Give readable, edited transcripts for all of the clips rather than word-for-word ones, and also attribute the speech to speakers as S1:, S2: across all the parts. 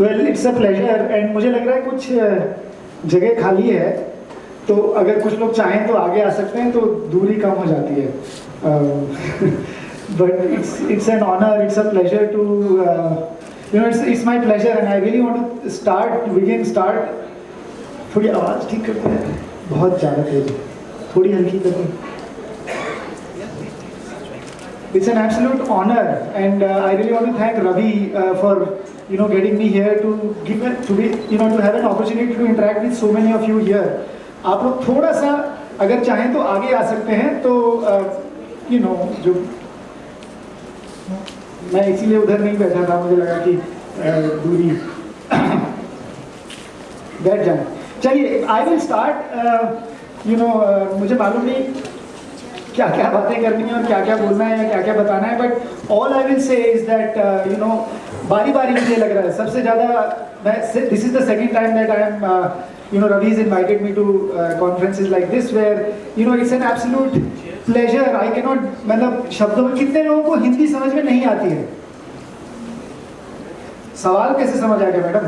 S1: Well it's a pleasure and मुझे लग रहा है कुछ जगह खाली है, तो अगर कुछ लोग चाहें तो आगे आ सकते हैं, तो दूरी कम हो जाती है. But it's an honour, it's a pleasure to it's my pleasure and I really want to begin. थोड़ी आवाज़ ठीक करते हैं, बहुत ज़्यादा तेज, थोड़ी हल्की करते हैं. It's an absolute honor and I really want to thank Ravi for getting me here to have an opportunity to interact with so many of you here. आप लोग थोड़ा सा अगर चाहें तो आगे आ सकते हैं, तो जो मैं इसीलिए उधर नहीं बैठा था, मुझे लगा कि दूरी बैठ जाए. चलिए आई विल स्टार्ट. मुझे मालूम नहीं क्या क्या बातें करनी है और क्या क्या बोलना है या क्या क्या बताना है, but all I will say is that बारी बारी मुझे लग रहा है सबसे ज़्यादा. This is the second time that I am Ravi has invited me to conferences like this where it's an absolute pleasure. I cannot, मतलब शब्दों में, कितने लोगों को हिंदी समझ में नहीं आती है? सवाल कैसे समझ आ गया मैडम?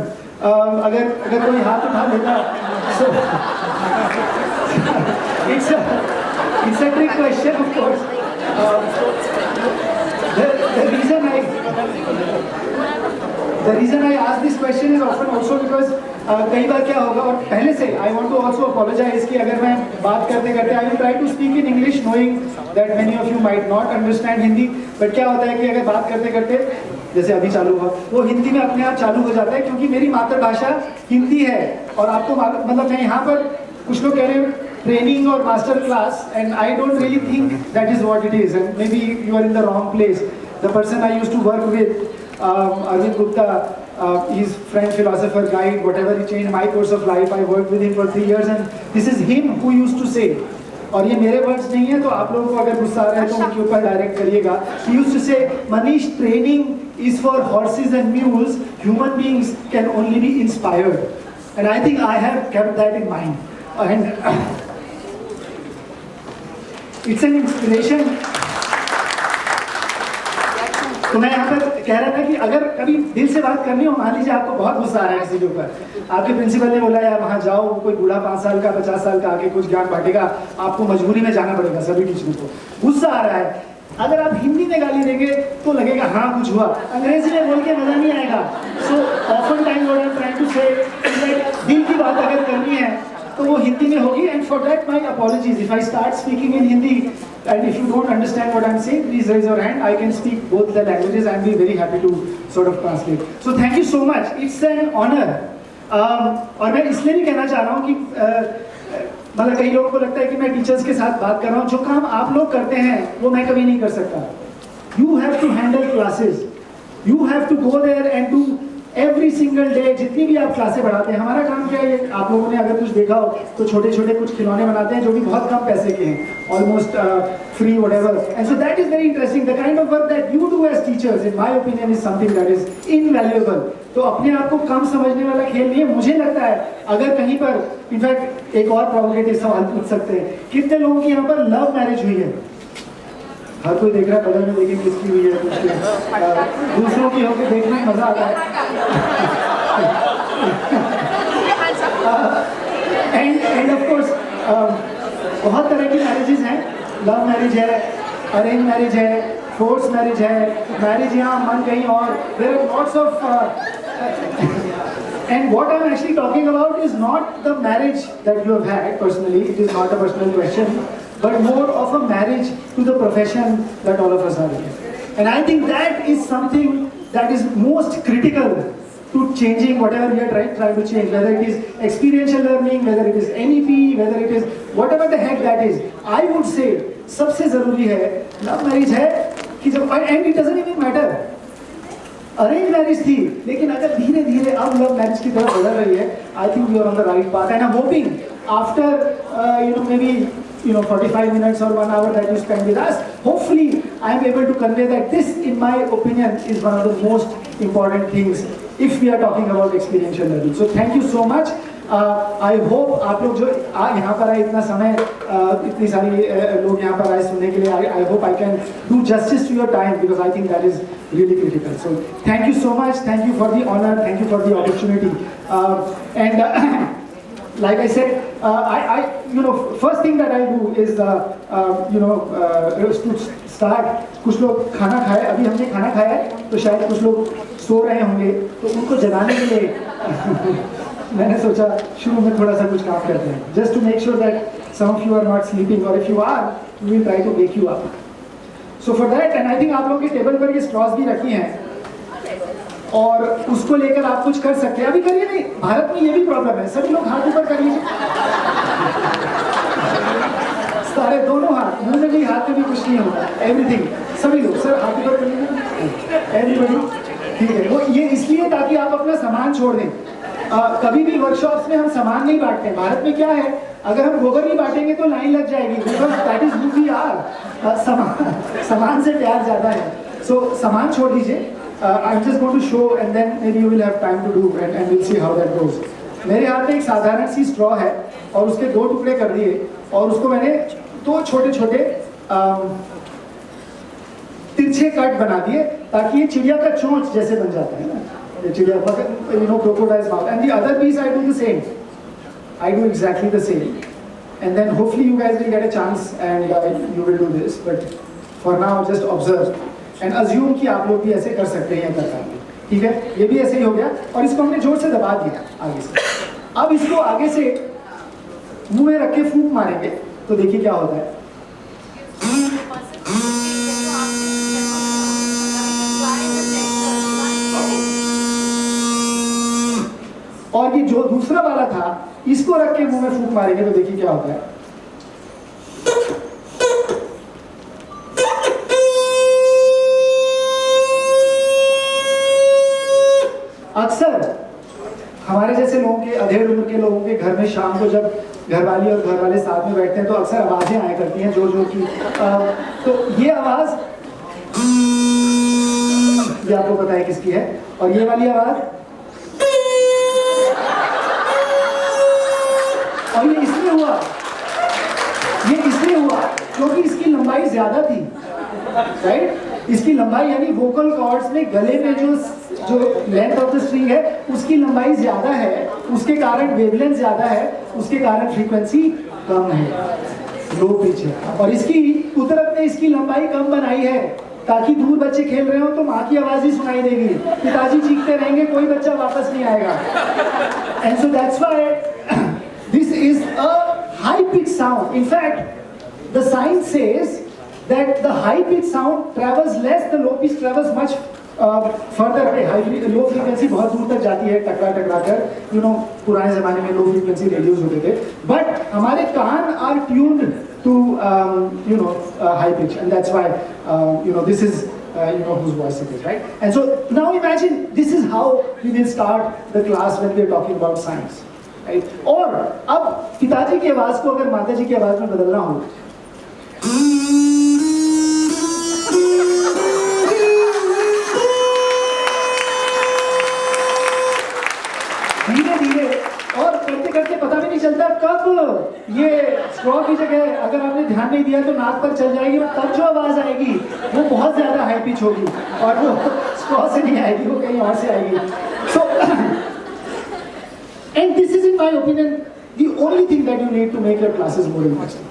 S1: अगर कोई हाथ उठा लेता, so it's a trick question of course. The reason I ask this question is often also because कई बार क्या होगा, और पहले से I want to also apologise कि अगर मैं बात करते करते I will try to speak in English knowing that many of you might not understand Hindi. But क्या होता है कि अगर बात करते करते जैसे अभी चालू हुआ, वो हिंदी में अपने आप चालू हो जाता है, क्योंकि मेरी मातृभाषा हिंदी है. और आपको मतलब मैं यहाँ पर कुछ लोग कह रहे हैं ट्रेनिंग और master class, and I don't really think that is what it is, and maybe you are in the wrong place. The person I used to work with, Arvind Gupta, he's French philosopher, guide, whatever, he changed my course of life. I worked with him for 3 years and this is him who used to say, और ये मेरे words नहीं है, तो आप लोगों को अगर गुस्सा आ रहा है तो उनके ऊपर डायरेक्ट करिएगा. He used to say, Manish, training is for horses and mules, human beings can only be inspired. And I think I have kept that in mind. And it's an inspiration. तो मैं यहाँ पर कह रहा था कि अगर कभी दिल से बात करनी हो, मान लीजिए आपको बहुत गुस्सा आ रहा है किसी के ऊपर, आपके प्रिंसिपल ने बोला यार वहाँ जाओ, कोई बूढ़ा 5 साल का 50 साल का आके कुछ ज्ञान बांटेगा, आपको मजबूरी में जाना पड़ेगा. सभी टीचरों को गुस्सा आ रहा है, अगर आप हिंदी में गाली देंगे तो लगेगा हाँ कुछ हुआ, अंग्रेजी में बोल के मजा नहीं आएगा. So often time what I am trying to say, दिल की बात अगर करनी है तो वो हिंदी में होगी. And for that my apologies if I start speaking in Hindi. And if you don't understand what I'm saying, please raise your hand. I can speak both the languages and be very happy to sort of translate. So thank you so much. It's an honor. और मैं इसलिए भी कहना चाह रहा हूँ कि मतलब कई लोगों को लगता है कि मैं टीचर्स के साथ बात कर रहा हूँ. जो काम आप लोग करते हैं वो मैं कभी नहीं कर सकता. You have to handle classes. You have to go there and do every single day. जितनी भी आप क्लासें बढ़ाते हैं, हमारा काम क्या है, आप लोगों ने अगर कुछ देखा हो तो छोटे छोटे कुछ खिलौने बनाते हैं जो भी बहुत कम पैसे के हैं, almost free whatever. And so that is very interesting. The kind of work that you do as teachers in my opinion is something that is invaluable. तो अपने आप को कम समझने वाला खेल नहीं है. मुझे लगता है अगर कहीं पर, इनफैक्ट एक और प्रोवोकेटिव सवाल पूछ सकते हैं, कितने लोगों की यहाँ पर लव मैरिज हुई है? हर कोई देख रहा है, बदल में देखें किसकी हुई है, दूसरों की होकर देखने में मजा आता है. एंड ऑफ कोर्स बहुत तरह की मैरिजेस हैं. लव मैरिज है, अरेंज मैरिज है, फोर्स मैरिज है, मैरिज यहाँ मन कहीं और. There are lots of and what I'm actually talking about is not the marriage that you have had personally. It is not a personal question, but more of a marriage to the profession that all of us are in. And I think that is something that is most critical to changing whatever we are trying to change, whether it is experiential learning, whether it is NEP, whether it is whatever the heck that is. I would say सबसे ज़रूरी है love marriage है कि जब, and it doesn't even matter. Arrange marriage थी, लेकिन अगर धीरे धीरे अब लव मैरिज की तरफ बढ़ रही है, I think we are on the right path. And I am hoping after maybe 45 minutes or 1 hour that you spend with us, hopefully I am able to convey that this, in my opinion, is one of the most important things if we are talking about experiential learning. So thank you so much. I hope आप लोग जो यहाँ पर आए इतना समय, इतनी सारी लोग यहाँ पर आए सुनने के लिए, I hope I can do justice to your time because I think that is really critical. So thank you so much, thank you for the honor, thank you for the opportunity, and like I said, I you know, first thing that I do is you know, to start, कुछ लोग खाना खाए, अभी हमने खाना खाया है तो शायद कुछ लोग सो रहे होंगे, तो उनको जगाने के लिए मैंने सोचा शुरू में थोड़ा सा कुछ काम करते हैं, just to make sure that some of you are not sleeping, or if you are, we will try to wake you up. So for that, and I think आप लोगों के टेबल पर ये स्ट्रॉस भी रखी हैं और उसको लेकर आप कुछ कर सकते हैं, अभी करिए नहीं, भारत में ये भी प्रॉब्लम है, सभी लोग हाथ ऊपर कर लीजिए, सारे दोनों हाथ, मुंह में भी हाथ में भी कुछ नहीं होगा, एवरीथिंग, सभी लोग सर हाथ ऊपर कर लीजिए, एवरीबॉडी, ठीक है, वो ये इसलिए ताकि आप अपना सामान छोड़ दें। कभी भी वर्कशॉप्स में हम सामान नहीं बांटते, भारत में क्या है, अगर हम गोबर नहीं बांटेंगे तो लाइन लग जाएगी, because that is who we are, सामान से प्यार ज्यादा है, सो सामान छोड़ दीजिए। I am just going to show and then maybe you will have time to do and will see how that goes. मेरे हाथ में एक साधारण सी स्ट्रॉ है और उसके 2 टुकड़े कर दिए और उसको मैंने 2 छोटे छोटे तिरछे कट बना दिए ताकि ये चिड़िया का चोंच जैसे बन जाता है ना, चिड़िया, you know, crocodile's mouth, and the other piece I do the same. I do exactly the same, and then hopefully you guys will get a chance and you will do this. But for now, just observe and assume कि आप लोग भी ऐसे कर सकते हैं या कर पाएंगे, ठीक है? ये भी ऐसे ही हो गया और इसको हमने जोर से दबा दिया आगे से। अब इसको आगे से मुंह में रख के फूंक मारेंगे तो देखिए क्या होता है। और ये जो दूसरा वाला था इसको रख के मुंह में फूंक मारेंगे तो देखिए क्या होता है। अक्सर हमारे जैसे लोगों के, अधेड़ उम्र के लोगों के घर में शाम को जब घरवाली और घर वाले साथ में बैठते हैं तो अक्सर आवाजें आया करती हैं जोर जोर की। तो ये आवाज ये आपको पता है किसकी है, और ये वाली आवाज, और ये इसलिए हुआ क्योंकि इसकी लंबाई ज्यादा थी, राइट? इसकी लंबाई यानी वोकल कॉर्ड्स में गले में जो लेंथ ऑफ द स्ट्रिंग है उसकी लंबाई ज्यादा है, उसके कारण वेवलेंथ ज्यादा है, उसके कारण फ्रीक्वेंसी कम है, लो पिच है। और इसकी कुदरत ने इसकी लंबाई कम बनाई है ताकि दूर बच्चे खेल रहे हो तो माँ की आवाज ही सुनाई देगी, पिताजी चीखते रहेंगे, कोई बच्चा वापस नहीं आएगा। And so that's why this is a high pitch sound. In fact, the science says that the high pitch sound travels less, the low pitch travels much further away. Low frequency बहुत दूर तक जाती है टकरा कर, you know, पुराने जमाने में low frequency radios होते थे, but हमारे कान are tuned to you know, high pitch, and that's why you know, this is you know whose voice it is, right? And so now imagine this is how we will start the class when we are talking about science. Right? और अब पिताजी की आवाज को अगर माताजी की आवाज में बदलना हो, धीरे धीरे और करते करते पता भी नहीं चलता कब ये स्ट्रॉ की जगह अगर आपने ध्यान नहीं दिया तो नाक पर चल जाएगी, और तब जो आवाज आएगी वो बहुत ज्यादा हाई पिच होगी और वो स्ट्रॉ से नहीं आएगी, वो कहीं और से आएगी। So and this is, in my opinion, the only thing that you need to make your classes more interesting.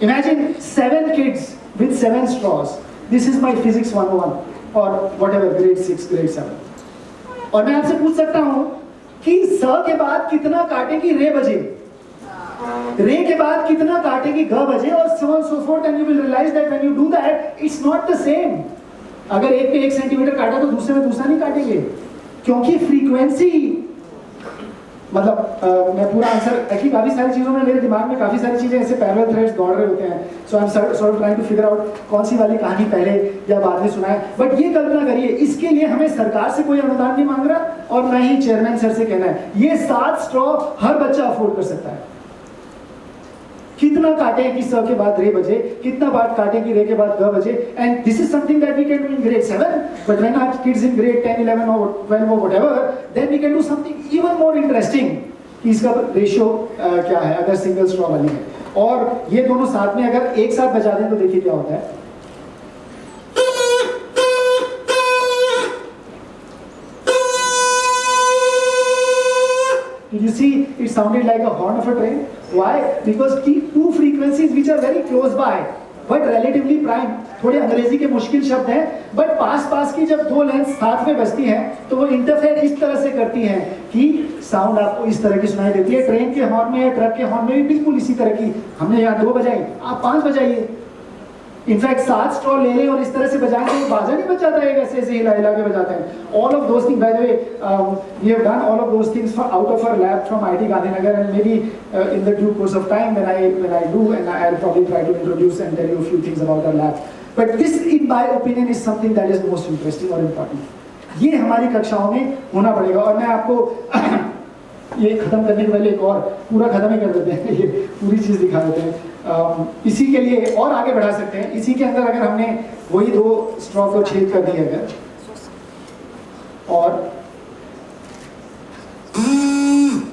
S1: Imagine 7 kids with 7 straws. This is my physics 101 or whatever, grade 6, grade 7. और मैं आपसे पूछ सकता हूँ कि स के बाद कितना काटेगी रे बजे, रे के बाद कितना काटेगी ग बजे, और so on so forth, and you will realize that when you do that, it's not the same. अगर एक पे 1 सेंटीमीटर काटा तो दूसरे में दूसरा नहीं काटेंगे, क्योंकि फ्रीक्वेंसी, मतलब मैं पूरा आंसर एक्चुअली काफी सारी चीजों में मेरे दिमाग में काफी सारी चीजें ऐसे पैरेलल थ्रेड्स दौड़ रहे होते हैं, so I am sort of trying to figure out कौन सी वाली कहानी पहले या बाद में सुनाए। बट ये कल्पना करिए, इसके लिए हमें सरकार से कोई अनुदान नहीं मांग रहा और ना ही चेयरमैन सर से कहना है, ये 7 स्ट्रॉ हर बच्चा अफोर्ड कर सकता है। कितना काटेगी स के बाद रे बजे, कितना बार काटेगी रे के बाद ग बजे, and this is something that we can do in grade 7, but when our kids in grade 10, 11 or 12 or whatever, then we can do something even more interesting. कि इसका रेशियो क्या है अगर सिंगल स्ट्रॉ वाली है, और ये दोनों साथ में अगर एक साथ बजा दें तो देखिए क्या होता है। Did you see it sounded like a horn of a train? Why? Because two frequencies which are very close by but relatively prime, थोड़े अंग्रेजी के मुश्किल शब्द हैं, बट पास की जब दो लेंथ साथ में बजती हैं तो वो इंटरफेयर इस तरह से करती हैं कि साउंड आपको इस तरह की सुनाई देती है। ट्रेन के हॉर्न में या ट्रक के हॉर्न में भी बिल्कुल इसी तरह की, हमने यहाँ 2 बजाई, आप 5 बजाइए। इनफैक्ट 7 स्ट्रॉ ले लें और इस तरह से बजाएं तो बाजा नहीं बजाता है, ऐसे हिला हिला के बजाते हैं। All of those things, by the way, we have done all of those things out of our lab from IIT Gandhinagar, and maybe in the due course of time when I do, and I'll probably try to introduce and tell you a few things about our lab. But this, in my opinion, is something that is most interesting or important. ये हमारी कक्षाओं में होना पड़ेगा। और मैं आपको ये खत्म करने के पहले एक और पूरा खत्म ही कर देते हैं, ये पूरी चीज़ दिखा देते हैं। इसी के लिए और आगे बढ़ा सकते हैं। इसी के अंदर अगर हमने वही 2 स्ट्रॉ को छेद कर दिया अगर, और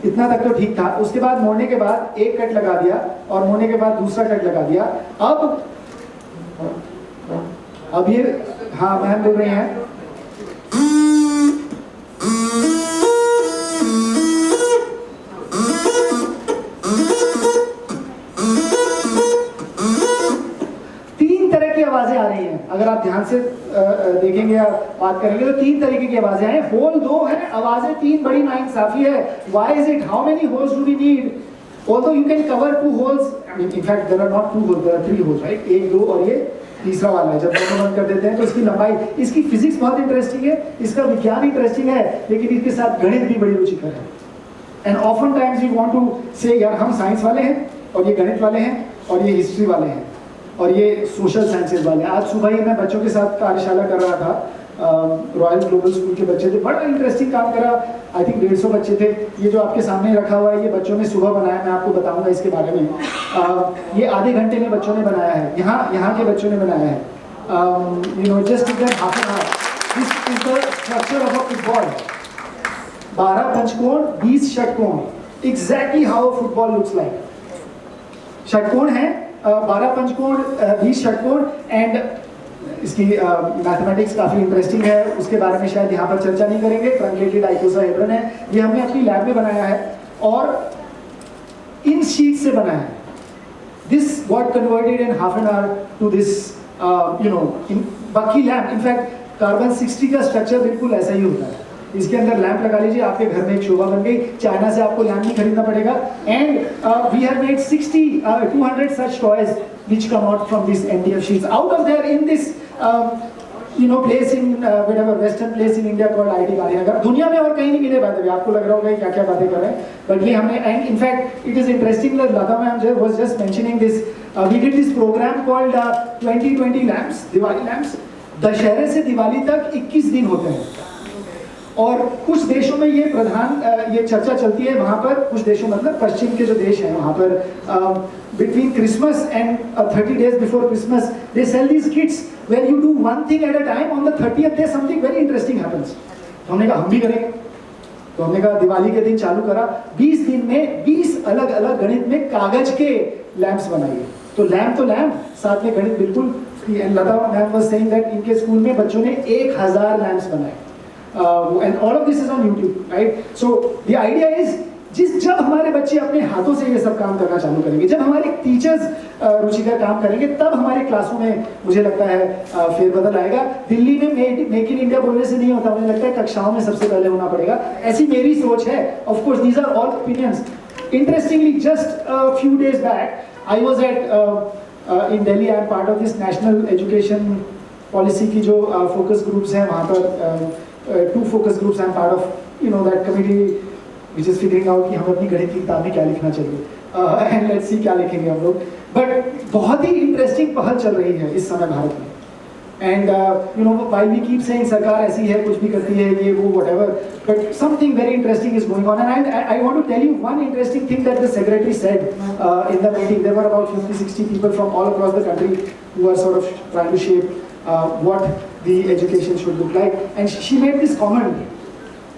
S1: इतना तक तो ठीक था, उसके बाद मोड़ने के बाद एक कट लगा दिया और मोड़ने के बाद दूसरा कट लगा दिया। अब ये, हाँ मैम बोल रहे हैं, आवाजें आ रही हैं। अगर आप ध्यान से देखेंगे या बात करेंगे तो 3 तरीके की आवाजें हैं। होल 2 है, आवाजें 3 बड़ी नाइंसाफी है। Why is it? How many holes do we need? Although you can cover 2 holes, I mean, in fact there are not 2 holes, there are 3 holes, right? 1, 2 और ये तीसरा वाला है। जब दोनों बंद कर देते हैं तो इसकी लंबाई, इसकी फिजिक्स बहुत इंटरेस्टिंग है, इसका विज्ञान इंटरेस्टिंग है, लेकिन इसके साथ गणित भी बड़ी रुचिकर है। And often times we want to say यार हम साइंस वाले हैं और ये गणित वाले हैं और ये हिस्ट्री वाले हैं और ये सोशल साइंसेज वाले। आज सुबह ही मैं बच्चों के साथ कार्यशाला कर रहा था, रॉयल ग्लोबल स्कूल के बच्चे थे, बड़ा इंटरेस्टिंग काम करा। आई थिंक 150 बच्चे थे। ये जो आपके सामने रखा हुआ है ये बच्चों ने सुबह बनाया, मैं आपको बताऊंगा इसके बारे में। ये आधे घंटे में बच्चों ने बनाया है, यहाँ के बच्चों ने बनाया है। You know, just in half an hour. This is the structure of a football. 12 पंचकोण, 20 षटकोण, exactly how a football looks like. षटकोण है 12 पंचकोण, 20 षटकोण, एंड इसकी मैथमेटिक्स काफ़ी इंटरेस्टिंग है, उसके बारे में शायद यहाँ पर चर्चा नहीं करेंगे। ट्रंकेटेड आइकोसाहेड्रन है, ये हमने अपनी लैब में बनाया है और इन शीट से बनाया है। This got converted in half an hour to this you know in बाकी लैम्प। इनफैक्ट कार्बन 60 का स्ट्रक्चर बिल्कुल ऐसा ही होता है। इसके अंदर लैंप लगा लीजिए, आपके घर में एक शोभा बन गई। चाइना से आपको लैंप नहीं खरीदना पड़ेगा। And we have made 200 such toys which come out from these MDF sheets. Out of there in this you know place in whatever western place in India called IIT Gandhinagar. दुनिया में और कहीं नहीं मिले बात है, आपको लग रहा होगा क्या क्या बातें कर रहे हैं, बट ये हमने, and in fact it is interesting that Lata ma'am was just mentioning this. We did this program called 2020 lamps, Diwali lamps. दशहरे से दिवाली तक 21 दिन होते हैं और कुछ देशों में ये प्रधान ये चर्चा चलती है। वहाँ पर कुछ देशों, मतलब पश्चिम के जो देश हैं, वहाँ पर between Christmas and 30 days before Christmas they sell these kits where you do one thing at a time. On the 30th day something very interesting happens. तो हमने कहा हम भी करेंगे, तो हमने कहा दिवाली के दिन चालू करा। 20 दिन में 20 अलग अलग गणित में कागज के लैंप्स बनाइए। तो लैंप साथ में गणित बिल्कुल। लता मैम वाज सेइंग दैट इनके स्कूल में बच्चों ने 1000 लैंप्स बनाए। And all of this is on YouTube, right? So the idea is जब हमारे बच्चे अपने हाथों से ये सब काम करना चालू करेंगे, जब हमारे टीचर्स रुचिकर काम करेंगे, तब हमारे क्लासों में मुझे लगता है फेरबदल आएगा। दिल्ली में मेक इन इंडिया बोलने से नहीं होता, मुझे लगता है कक्षाओं में सबसे पहले होना पड़ेगा। ऐसी मेरी सोच है। Of course these are all opinions. Interestingly just few days back I was at in Delhi. I am part of this national education policy की जो फोकस ग्रुप्स हैं, वहाँ पर 2 focus groups. I am part of you know that committee which is figuring out कि हमें अपनी गणित की किताब में क्या लिखना चाहिए, and let's see क्या लिखेंगे हम लोग। बट बहुत ही इंटरेस्टिंग पहल चल रही है इस समय भारत में। And you know while we keep saying सरकार ऐसी है, कुछ भी करती है, ये वो whatever, but something very interesting is going on. And I want to tell you one interesting thing that the secretary said in the meeting. There were about 50-60 people from all across the country who are sort of trying to shape what the education should look like. And she made this comment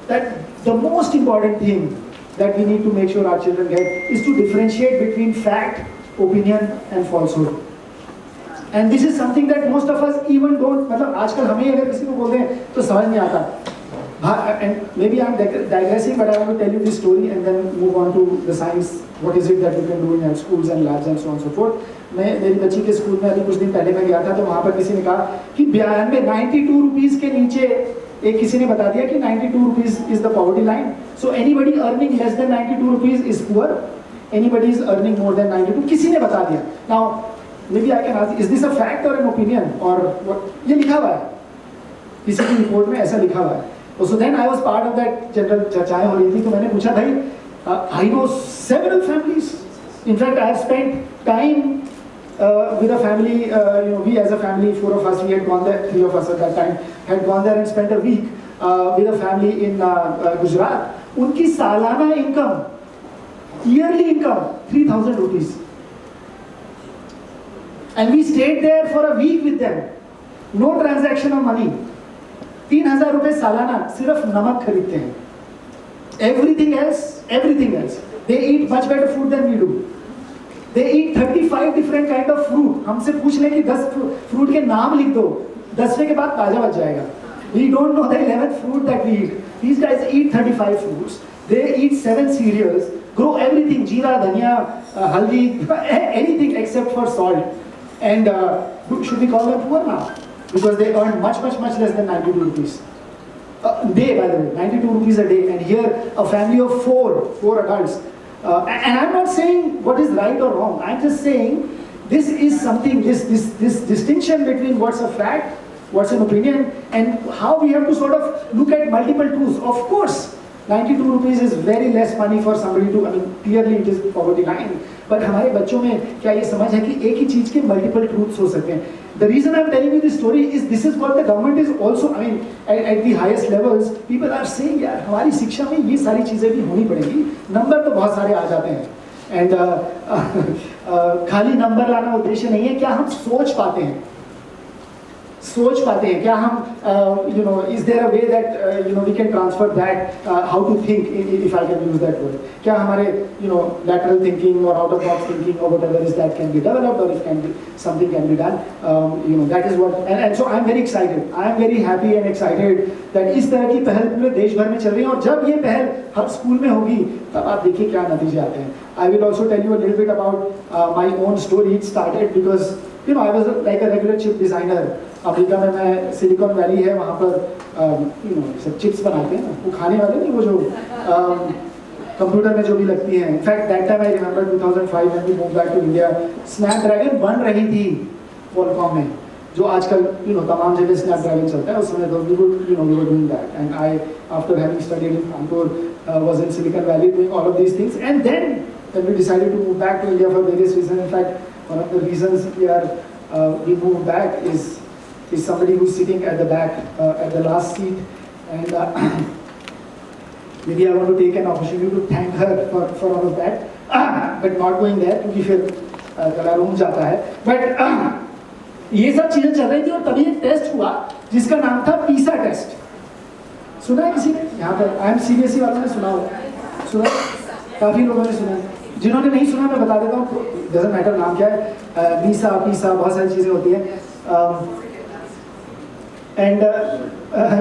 S1: that the most important thing that we need to make sure our children get is to differentiate between fact, opinion and falsehood. And this is something that most of us even don't, मतलब आजकल हमें अगर किसी को बोलते हैं तो समझ नहीं आता. And maybe I'm digressing, but I want to tell you this story and then move on to the science. What is it that you can do in your schools and labs and so on and so forth. मेरी बच्ची के school में अभी कुछ दिन पहले मैं गया था, तो वहाँ पर किसी ने कहा कि 92 रुपीज़ के नीचे, एक किसी ने बता दिया कि 92 rupees is the poverty line. So anybody earning less than 92 rupees is poor. Anybody is earning more than 92, किसी ने बता दिया. Now maybe I can ask, is this a fact or an opinion or what? ये लिखा हुआ है, किसी की रिपोर्ट में ऐसा लिखा हुआ है. So then I was part of that general चर्चाएं हो रही थी, तो मैंने पूछा भाई, I know several families. In fact, I have spent time with a family. We as a family, 4 of us, we had gone there. 3 of us at that time had gone there and spent a week with a family in Gujarat. उनकी सालाना income, yearly income, 3,000 rupees. And we stayed there for a week with them. No transaction of money. 3,000 रुपए सालाना सिर्फ नमक खरीदते हैं. Everything else. They eat much better food than we do. They eat 35 different kind of fruit. हमसे पूछ लें कि 10 fruit के नाम लिख दो, 10वें के बाद ताजा बच जाएगा. We don't know the 11th fruit that we eat. These guys eat 35 fruits. They eat 7 cereals, grow everything, jeera, dhania, haldi, anything except for salt. And should we call them poor now? Because they earn much less than 92 rupees a day, by the way, 92 rupees a day. And here a family of 4 adults. And I'm not saying what is right or wrong. I'm just saying this is something, this distinction between what's a fact, what's an opinion, and how we have to sort of look at multiple truths. Of course, 92 rupees is very less money for somebody to, I mean, clearly it is poverty line. But हमारे बच्चों में क्या ये समझ है कि एक ही चीज़ के multiple truths हो सकते हैं. The reason I'm telling you this story is this is what the government is also, I mean, at the highest levels, people are saying यार हमारी शिक्षा में ये सारी चीज़ें भी होनी पड़ेगी. नंबर तो बहुत सारे आ जाते हैं. And खाली नंबर लाना उद्देश्य नहीं है. क्या हम सोच पाते हैं? क्या हम is there a way that we can transfer that, how to think, if I can use that word, क्या हमारे lateral thinking or out of box thinking or whatever is that can be developed, or if something can be done, that is what, and so I'm very excited, I am very happy and excited that इस तरह की पहल पूरे देश भर में चल रही है. और जब ये पहल हर स्कूल में होगी तब आप देखिए क्या नतीजे आते हैं. I will also tell you a little bit about my own story. It started because I was like a regular chip designer. America में मैं सिलिकॉन वैली है, वहाँ पर सब चिप्स बनाते हैं ना, वो खाने वाले नहीं, वो जो कंप्यूटर में जो भी लगती हैं. In fact that time I remember 2005 when we moved back to India, Snapdragon बन रही थी Qualcomm में, जो आजकल तमाम जगह स्नैपड्रैगन चलता है. उस समय तो we were doing that, and I, after having studied in Kanpur, was in Silicon Valley doing all of these things. And then when we decided to move back to India for various reasons, in fact one of the reasons we moved back is somebody who's sitting at the back, at the last seat, and maybe I want to take an opportunity to thank her for all of that, but not going there क्योंकि फिर गला room जाता है. But ये सब चीजें चल रही थी और तभी एक टेस्ट हुआ जिसका नाम था PISA टेस्ट. सुना है किसी ने यहाँ पर? CBSE वालों ने सुना होगा, सुना, काफी लोगों ने सुना. जिन्होंने नहीं सुना मैं बता देता हूँ, डजंट मैटर नाम क्या है, PISA बहुत सारी चीजें होती हैं. And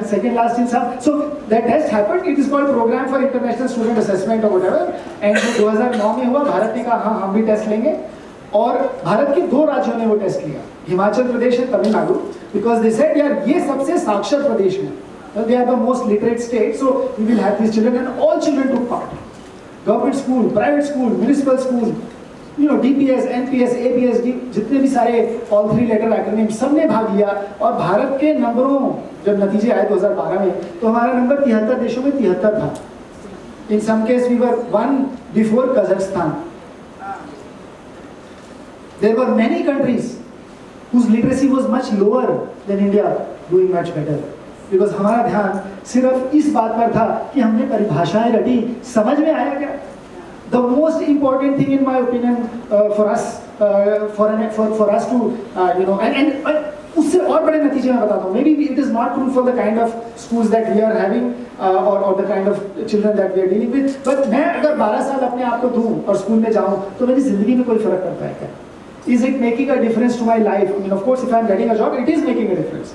S1: second last in some, so that test happened. It is called Program for International Student Assessment or whatever. And 2009 में हुआ, भारत ने कहा हाँ हम भी टेस्ट लेंगे, और भारत के 2 राज्यों ने वो टेस्ट लिया, हिमाचल प्रदेश और तमिलनाडु, because they said यार ये सबसे साक्षर प्रदेश है, they are the most literate state, so we will have these children, and all children took part. Government school, private school, municipal school, DPS, NPS, APS, जितने भी सारे all 3 letter acronym, सबने भाग लिया. और भारत के नंबरों जब नतीजे आए 2012 में, तो हमारा नंबर 73 देशों में 73 था. In some case we were 1 before Kazakhstan. There were many countries whose literacy was much lower than India doing much better. Because हमारा ध्यान सिर्फ इस बात पर था कि हमने परिभाषाएं रटी, समझ में आया क्या? The most important thing, in my opinion, for us to, and उससे और बड़े नतीजे मैं बताता हूँ. Maybe it is not true for the kind of schools that we are having or the kind of children that we are dealing with. But मैं अगर 12 साल अपने आप को दूँ और स्कूल में जाऊँ तो मेरी जिंदगी में कोई फर्क पड़ता है क्या? Is it making a difference to my life? I mean, of course, if I'm getting a job, it is making a difference.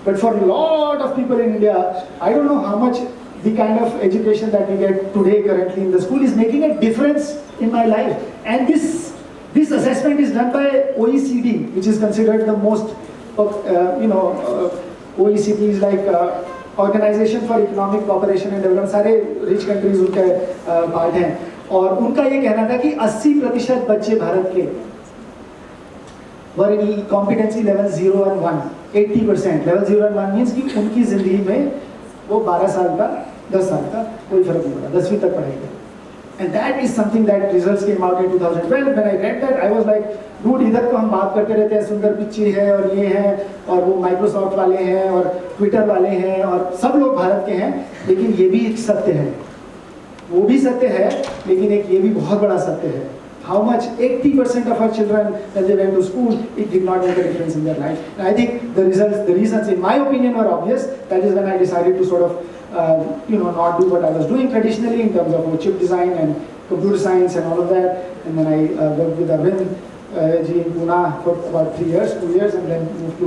S1: But for a lot of people in India, I don't know how much the kind of education that we get today currently in the school is making a difference in my life. And this assessment is done by OECD, which is considered the most, OECD is like Organization for Economic Cooperation and Development. सारे rich countries उनके part हैं और उनका ये कहना था कि 80% बच्चे भारत के were in competency level 0 and 1. 80% level 0 and 1 means कि उनकी जिंदगी में वो 12 साल का 10 साल का कोई फर्क नहीं पड़ा, 10वीं तक पढ़ाई गई. And that is something that results came out in 2012. When I read that, I was like, dude, इधर तो हम बात करते रहते हैं, सुंदर पिच्ची है और ये है और वो माइक्रोसॉफ्ट वाले हैं और ट्विटर वाले हैं और सब लोग भारत के हैं, लेकिन ये भी एक सत्य है, वो भी सत्य है, लेकिन एक ये भी बहुत बड़ा सत्य है. How much 80% of our children, when they went to school, it did not make a difference in their life. And I think the reasons, in my opinion, were obvious. That is when I decided to sort of, not do what I was doing traditionally in terms of chip design and computer science and all of that. And then I worked with Arvind ji in Pune for about 2 years, and then moved to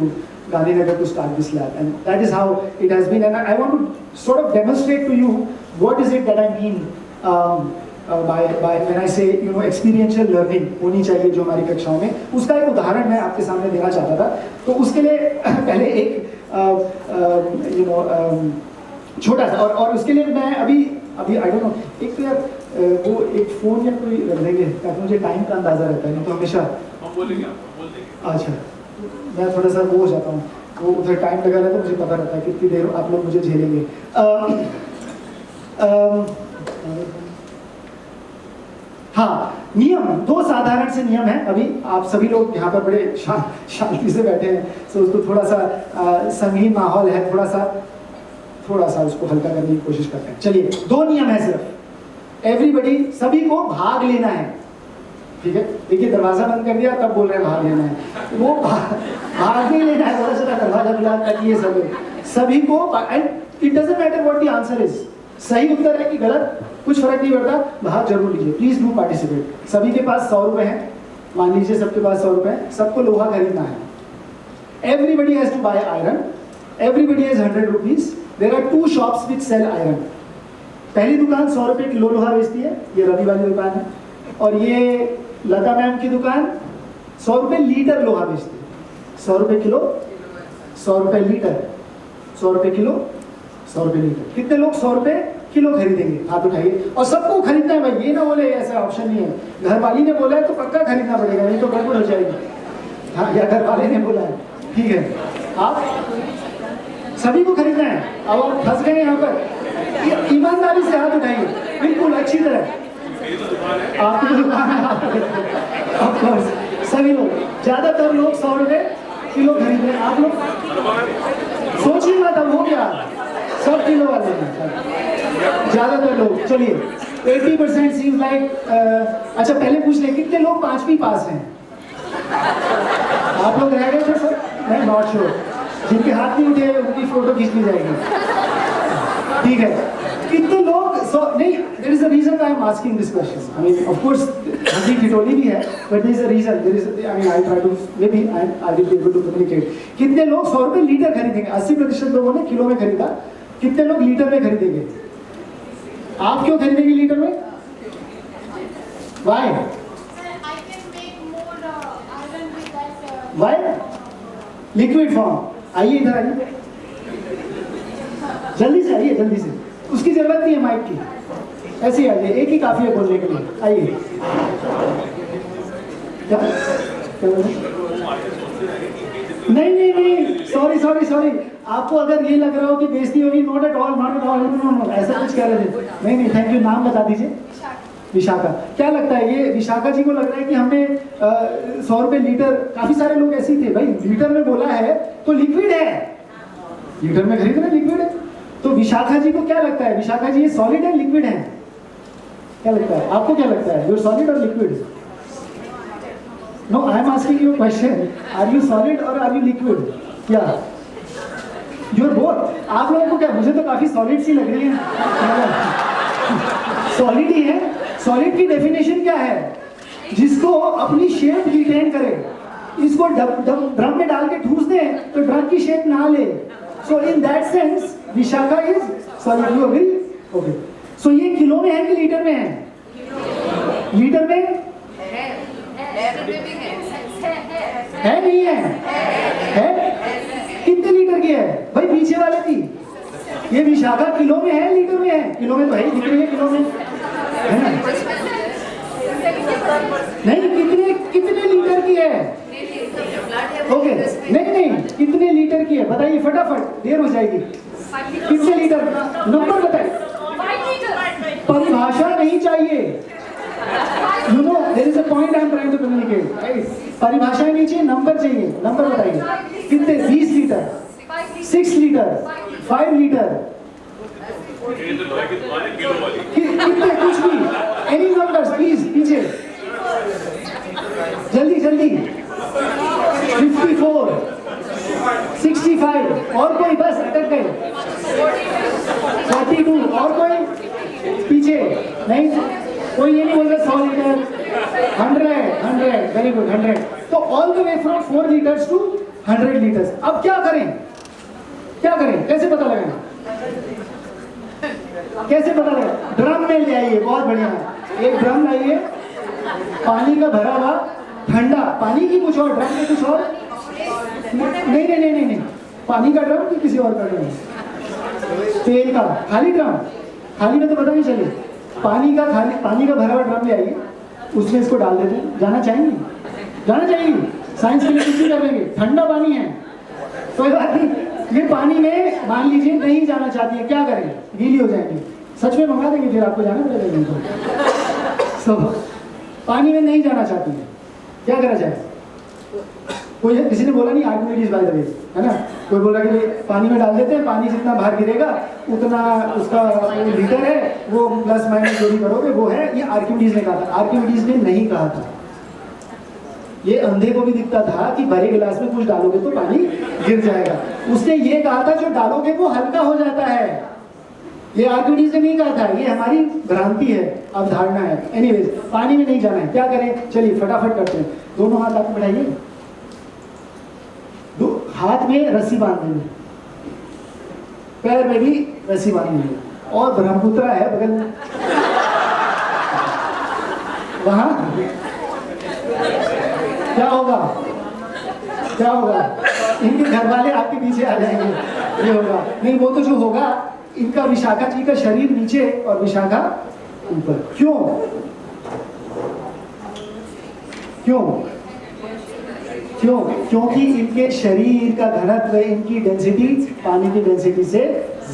S1: Gandhinagar to start this lab. And that is how it has been. And I want to sort of demonstrate to you what is it that I mean. By when I say experiential learning होनी चाहिए जो हमारी कक्षाओं में, उसका एक उदाहरण मैं आपके सामने देना चाहता था. तो उसके लिए पहले एक छोटा सा और उसके लिए मैं अभी आई डोंट नो, एक तो यार वो एक फोन या कोई रख देंगे ताकि मुझे टाइम का अंदाजा रहता है, नहीं तो हमेशा हम बोलेंगे. अच्छा, मैं थोड़ा सा वो हो जाता हूँ, वो उधर टाइम लगा रहता है, मुझे पता रहता है कितनी देर आप लोग मुझे झेलेंगे. हाँ, नियम, 2 साधारण से नियम हैं. अभी आप सभी लोग यहाँ पर बड़े शांति से बैठे हैं, तो उसको थोड़ा सा संगीन माहौल है, थोड़ा सा उसको हल्का करने की कोशिश करते हैं. चलिए, 2 नियम है सिर्फ. एवरीबडी, सभी को भाग लेना है. ठीक है, देखिए दरवाजा बंद कर दिया तब बोल रहे हैं भाग लेना है, वो भाग नहीं लेना है. थोड़ा सा दरवाजा खुला ताकि ये सभी को, and it doesn't matter what the answer is, सही उत्तर है कि गलत, कुछ फर्क नहीं पड़ता, भाग जरूर लीजिए. Please do participate. सभी के पास 100 रुपए हैं, मान लीजिए सबके पास 100 रुपए हैं, सबको लोहा खरीदना है. Everybody has to buy iron, everybody has 100 rupees. There are 2 shops which sell iron. पहली दुकान 100 रुपए किलो लोहा बेचती है, ये रवि वाली दुकान है, और ये लता मैम की दुकान 100 रुपए लीटर लोहा बेचती है. 100 रुपए किलो, 100 रुपए लीटर, 100 रुपए किलो, 100 रुपए लीटर. कितने लोग 100 रुपए किलो खरीदेंगे? हाथ उठाइए. और सबको खरीदना है भाई, ये ना बोले ऐसा ऑप्शन नहीं है, घर वाली ने बोला है तो पक्का खरीदना पड़ेगा, नहीं तो गड़बड़ हो जाएगी. हाँ, या घर वाले ने बोला है, ठीक है, आप सभी को खरीदना है. अब आप फंस गए यहाँ पर, ईमानदारी से हाथ उठाइए, बिल्कुल अच्छी तरह. आपकी दुकान है, ऑफ कोर्स सभी लोग, ज्यादातर लोग 100 रुपए किलो खरीद रहे हैं. आप लोग सोचिए मत, अब हो गया, सब किलो वाले हैं ज्यादातर लोग. चलिए, 80% सीम्स लाइक. अच्छा, पहले पूछ लें कितने लोग 5वीं पास हैं? आप लोग रह गए थे सर? मैं नॉट श्योर. जिनके हाथ नहीं उठे उनकी फोटो खींच ली जाएगी. ठीक है, कितने लोग नहीं, there is a reason why I'm asking this question. I mean, of course, हंसी ठिठोली भी है, but there is a reason. I mean, I try to, maybe I will be able to communicate. कितने लोग 100 रुपए लीटर खरीदेंगे? 80% लोगों ने किलो में खरीदा. कितने लोग लीटर में खरीदेंगे? आप क्यों खरीदेंगे लीटर में? Why? Why? Liquid form. आइए इधर आइए, जल्दी से आइए, जल्दी से. उसकी जरूरत नहीं है माइक की, ऐसे ही आइए, एक ही काफी है बोलने के लिए. आइए. नहीं, सॉरी. आपको अगर ये लग रहा हो कि बेइज्जती होगी, नॉट एट ऑल, नो, ऐसा कुछ कह रहे थे. नहीं, थैंक यू. नाम बता दीजिए. विशाखा. क्या लगता है, ये विशाखा जी को लग रहा है कि हमने 100 रुपए लीटर, काफी सारे लोग ऐसे ही थे भाई, लीटर में बोला है तो लिक्विड है, लीटर में खरीद रहे लिक्विड है. तो विशाखा जी को क्या लगता है? विशाखा जी, ये सॉलिड है लिक्विड है? क्या लगता है आपको? क्या लगता है, you are solid or liquid? No, I am asking you question, are you solid or are you liquid? क्या यूर बोथ? आप लोगों को क्या, मुझे तो काफी सॉलिड सी लग रही है। सॉलिड ही है। सॉलिड की डेफिनेशन क्या है? जिसको अपनी शेप रिटेन करे। इसको ड्रम में डाल के ठूस दे तो ड्रम की शेप ना ले। So in that sense Vishakha is solid. You agree? Okay. So ये किलो में है कि लीटर में है? लीटर में है नहीं है? है? कितने लीटर की है भाई? पीछे वाले की ये विशाखा किलो में है लीटर में है? किलो में तो है ही, दिख रही है किलो में, है ना? नहीं, कितने कितने लीटर की है? ओके, नहीं नहीं, कितने लीटर की है बताइए फटाफट, देर हो जाएगी। कितने लीटर? नंबर बताइए। परिभाषा नहीं चाहिए। You know, there is a point I am trying to communicate. Right? परिभाषा नहीं चाहिए, नंबर चाहिए। नंबर बताइए कितने? 20 लीटर, 6 लीटर, 5 लीटर, कितने? कुछ भी, एनी नंबर्स प्लीज। पीछे जल्दी जल्दी। 54, 65, और कोई? बस अटक गए। 42, और कोई? पीछे नहीं, कोई ये नहीं बोल रहा 100 लीटर। 100, very good, 100। तो all the way from 4 litres to 100 litres. अब क्या करें? क्या करें? कैसे पता लगाएं? कैसे पता लगाएं? ड्रम में ले आइए, बहुत बढ़िया। एक ड्रम लाइए, पानी का भरा हुआ, ठंडा पानी की कुछ और, ड्रम में कुछ और। नहीं नहीं नहीं नहीं, पानी का ड्रम कि किसी और का ड्रम? तेल का खाली ड्रम। खाली में तो पता नहीं चले। पानी का भरा हुआ ड्रम ले आइए, उसमें इसको डाल देते हैं। जाना चाहेंगे? जाना चाहेंगे? साइंस के लिए कुछ भी कर लेंगे। ठंडा पानी है, कोई बात नहीं। ये पानी में मान लीजिए नहीं जाना चाहती है, क्या करें? गीली हो जाएंगे। सच में मंगा देंगे, फिर आपको जाना पड़ेगा। सो पानी में नहीं जाना चाहती है, क्या करा जाए? कोई किसी ने बोला नहीं, आर्किमिडीज बाय द वे, है ना? कोई बोला कि पानी में डाल देते हैं, पानी जितना बाहर गिरेगा उतना उसका लीटर है, वो प्लस माइनस जो भी करोगे वो है। ये आर्किमिडीज ने कहा था। आर्किमिडीज ने नहीं कहा था। ये अंधे को भी दिखता था कि भरे गिलास में कुछ डालोगे तो पानी गिर जाएगा। उसने ये कहा था जो डालोगे वो हल्का हो जाता है। ये आर्किमिडीज ने नहीं कहा था, ये हमारी भ्रांति है, अवधारणा है। एनीवेज, पानी में नहीं जाना है, क्या करें? चलिए फटाफट करते हैं। दोनों हाथ आप बढ़ाइए, हाथ में रस्सी बांध देंगे, पैर में भी रस्सी बांध देंगे, और ब्रह्मपुत्रा है बगल में, वहां क्या होगा? क्या होगा? इनके घर वाले आपके पीछे आ जाएंगे। ये होगा नहीं, वो तो जो होगा, इनका विशाखा जी का शरीर नीचे और विशाखा ऊपर। क्यों? क्यों? क्यों? क्योंकि इनके शरीर का घनत्व, इनकी डेंसिटी पानी की डेंसिटी से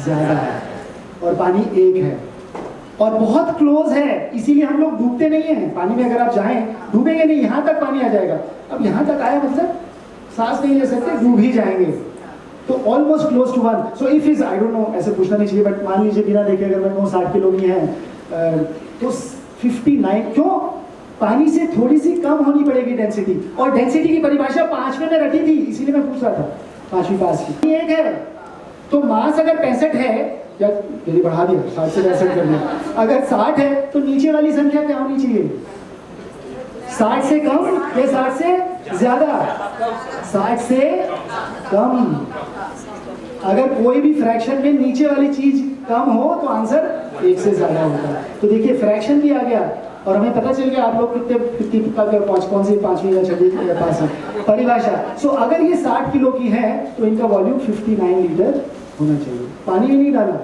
S1: ज्यादा है, और पानी एक है और बहुत क्लोज है। इसीलिए हम लोग डूबते नहीं हैं पानी में। अगर आप जाएं, डूबेंगे नहीं, यहाँ तक पानी आ जाएगा। अब यहाँ तक आया मतलब सांस नहीं ले सकते, डूब ही जाएंगे। तो almost close to 1। So if is, I don't know, ऐसे पूछना नहीं चाहिए, बट मान लीजिए बिना देखे अगर मैं कहूँ 60 किलो की है, तो 59। क्यों? पानी से थोड़ी सी कम होनी पड़ेगी डेंसिटी, और डेंसिटी की परिभाषा 5वें में रखी थी, इसीलिए मैं पूछ रहा था 5वीं पास की। एक है तो मास अगर 65 है, या यदि बढ़ा दिया 60 से 65 कर दिया, अगर 60 है तो नीचे वाली संख्या क्या होनी चाहिए? 60 से कम या 60 से ज्यादा? 60 से कम। अगर कोई भी फ्रैक्शन में नीचे वाली चीज कम हो तो आंसर 1 से ज्यादा होता है। तो देखिए फ्रैक्शन भी आ गया, और हमें पता चल गया आप लोग कितनी कौन सी 5वीं या 6वीं पास है। परिभाषा, सो अगर ये 60 किलो की है तो इनका वॉल्यूम 59 लीटर होना चाहिए। पानी में नहीं डाला,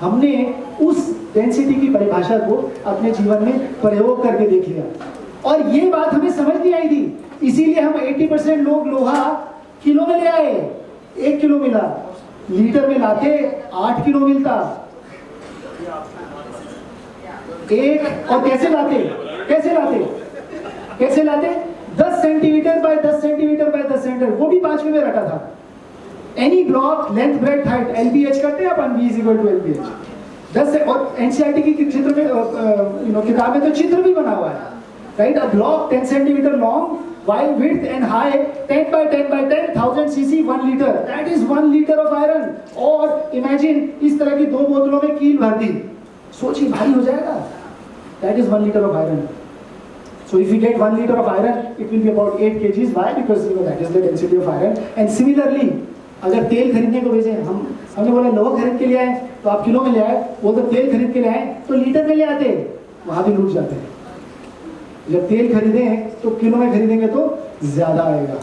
S1: हमने उस डेंसिटी की परिभाषा को अपने जीवन में प्रयोग करके देख लिया, और ये बात हमें समझ नहीं आई थी। इसीलिए हम 80% लोग लोहा किलो में ले आए। 1 किलो मिला, लीटर में लाते 8 किलो मिलता। एक, और कैसे लाते? कैसे लाते? 10 centimetre bye 10 centimetre bye 10 centimetre, वो भी 5वीं में रखा था। Any block length breadth height LBH करते हैं अपन, V = LBH 10 से। और NCERT की चित्र में किताब में तो चित्र भी बना हुआ है। right? A block 10 centimeter long, wide width and high 10 by 10 by 10, 1000 cc, 1 liter. That is 1 liter of iron. और imagine इस तरह की 2 बोतलों में कील भर दी, सोचिए भारी हो जाएगा. That is 1 liter of iron. So if we get 1 liter of iron, it will be about 8 kgs. Why? Because that is the density of iron. And similarly, अगर तेल खरीदने को भेजें, हमने बोला लोहा खरीद के लिए आए तो आप किलो में ले आए, वो तो तेल खरीद के लिए आए तो लीटर में ले आते, वहाँ भी लूट जाते हैं. जब तेल खरीदें तो किलो में खरीदेंगे तो ज़्यादा आएगा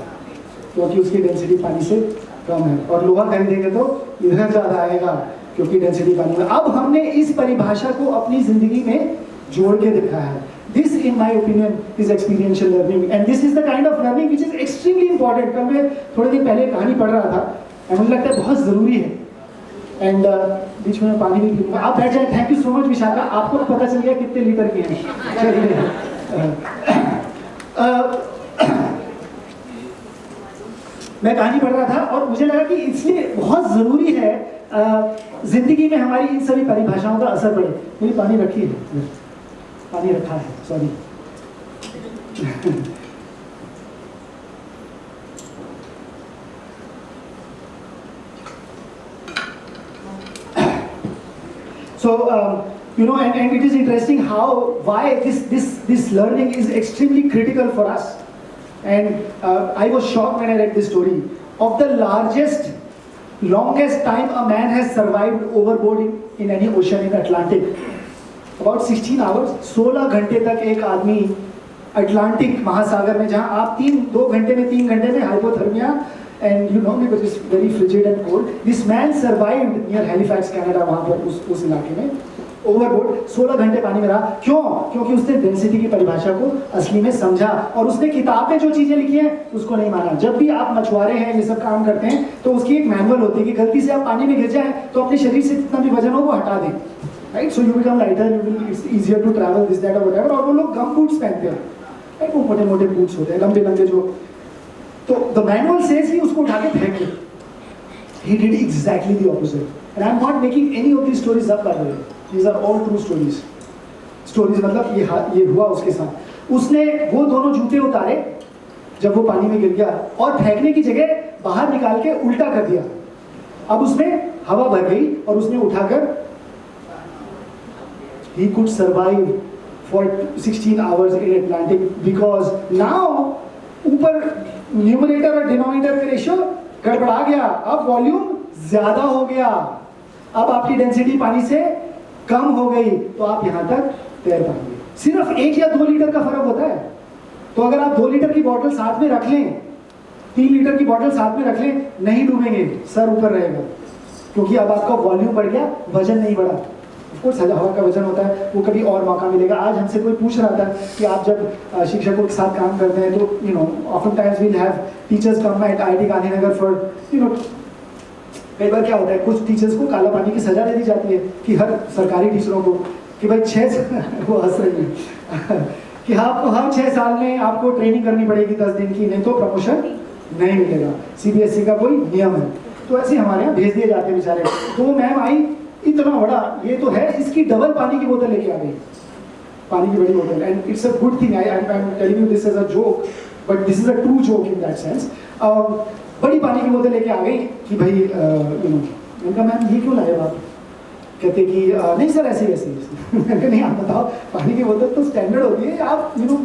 S1: क्योंकि उसकी डेंसिटी पानी से कम है, और लोहा खरीदेंगे तो इधर ज़्यादा आएगा क्योंकि डेंसिटी पानी में. अब हमने इस परिभाषा को अपनी ज़िंदगी में जोड़ के दिखाया है. This, in my opinion, is experiential learning, and this is the kind of learning which is extremely important. कल मैं थोड़े दिन पहले कहानी पढ़ रहा था, और मुझे लगता है बहुत ज़रूरी है. एंड बीच में पानी भी पीऊँगा. आप बैठ जाए. Thank you so much Vishakha, आपको पता चल गया कितने लीटर की हैं. चलिए, मैं कहानी पढ़ रहा था और मुझे लगा कि इसलिए बहुत ज़रूरी है जिंदगी में हमारी इन सभी परिभाषाओं का असर पड़े. मुझे पानी रखी है, पानी रखा है, sorry. So you know, and it is interesting how why this learning is extremely critical for us. And I was shocked when I read this story of the longest time a man has survived overboard in any ocean in Atlantic. About 16 hours, 16 घंटे तक एक आदमी Atlantic महासागर में, जहां आप 2 घंटे में 3 घंटे में hypothermia, and you know, because it's very frigid and cold, this man survived near Halifax, Canada, वहां पर उस इलाके में ओवरबोर्ड 16 घंटे पानी में रहा. क्यों? क्योंकि उसने डेंसिटी की परिभाषा को असली में समझा, और उसने किताब में जो चीजें लिखी हैं उसको नहीं माना. जब भी आप मछुआरे हैं, ये सब काम करते हैं, तो उसकी एक मैनुअल होती है कि गलती से आप पानी में गिर जाएं तो अपने शरीर से जितना भी वजन हो वो हटा दें. Right? So you become lighter, you will, it's easier to travel, this that और व्हाटएवर. और वो लोग गम बूट्स पहनते हैं, राइट? वो मोटे मोटे बूट्स होते हैं, लंबे लंबे जो. तो द मैनुअल सेज कि उसको उठा के फेंक दे. He did exactly the opposite. And I'm not making any of these stories up, by the way. These are all true stories. Stories मतलब ये हुआ उसके साथ. उसने वो दोनों जूते उतारे जब वो पानी में गिर गया, और फेंकने की जगह बाहर निकाल के उल्टा कर दिया. अब उसमें हवा भर गई और उसने उठाकर, he could survive for 16 hours in Atlantic because now ऊपर न्यूमरेटर और डिनोमिनेटर का रेशियो गड़बड़ा गया. अब वॉल्यूम ज्यादा हो गया, अब आपकी डेंसिटी पानी से कम हो गई, तो आप यहां तक तैर पाएंगे. सिर्फ 1 या 2 लीटर का फर्क होता है. तो अगर आप 2 लीटर की बोतल साथ में रख लें, 3 लीटर की बोतल साथ में रख लें, नहीं डूबेंगे, सर ऊपर रहेगा, क्योंकि अब आपका वॉल्यूम बढ़ गया, वजन नहीं बढ़ा. ऑफकोर्स हवा का वजन होता है, वो कभी और मौका मिलेगा. आज हमसे कोई पूछ रहा था कि आप जब शिक्षकों के साथ काम करते हैं तो you know often times we'll have teachers come at IIT Gandhinagar for you know. कई बार क्या होता है, कुछ टीचर्स को काला पानी की सजा दे दी जाती है कि हर सरकारी टीचरों को कि भाई 6 वो हंस रही है कि आपको हर 6 साल में आपको ट्रेनिंग करनी पड़ेगी 10 दिन की, नहीं तो प्रमोशन नहीं मिलेगा. CBSE का कोई नियम है. तो ऐसे हमारे यहाँ भेज दिए जाते हैं बेचारे. तो वो मैम आई, इतना बड़ा ये तो है, इसकी डबल पानी की बोतल लेके आ गई, पानी की बड़ी बोतल. And it's a good thing. I am telling you this is a joke, but this is a true joke in that sense. बड़ी पानी की बोतल लेके आ गई कि भाई यू नो. उनका मैम ये क्यों लाए आप? कहते कि नहीं सर ऐसे ही ऐसे. मैंने नहीं, आप बताओ, पानी की बोतल तो स्टैंडर्ड होती है, आप यू नो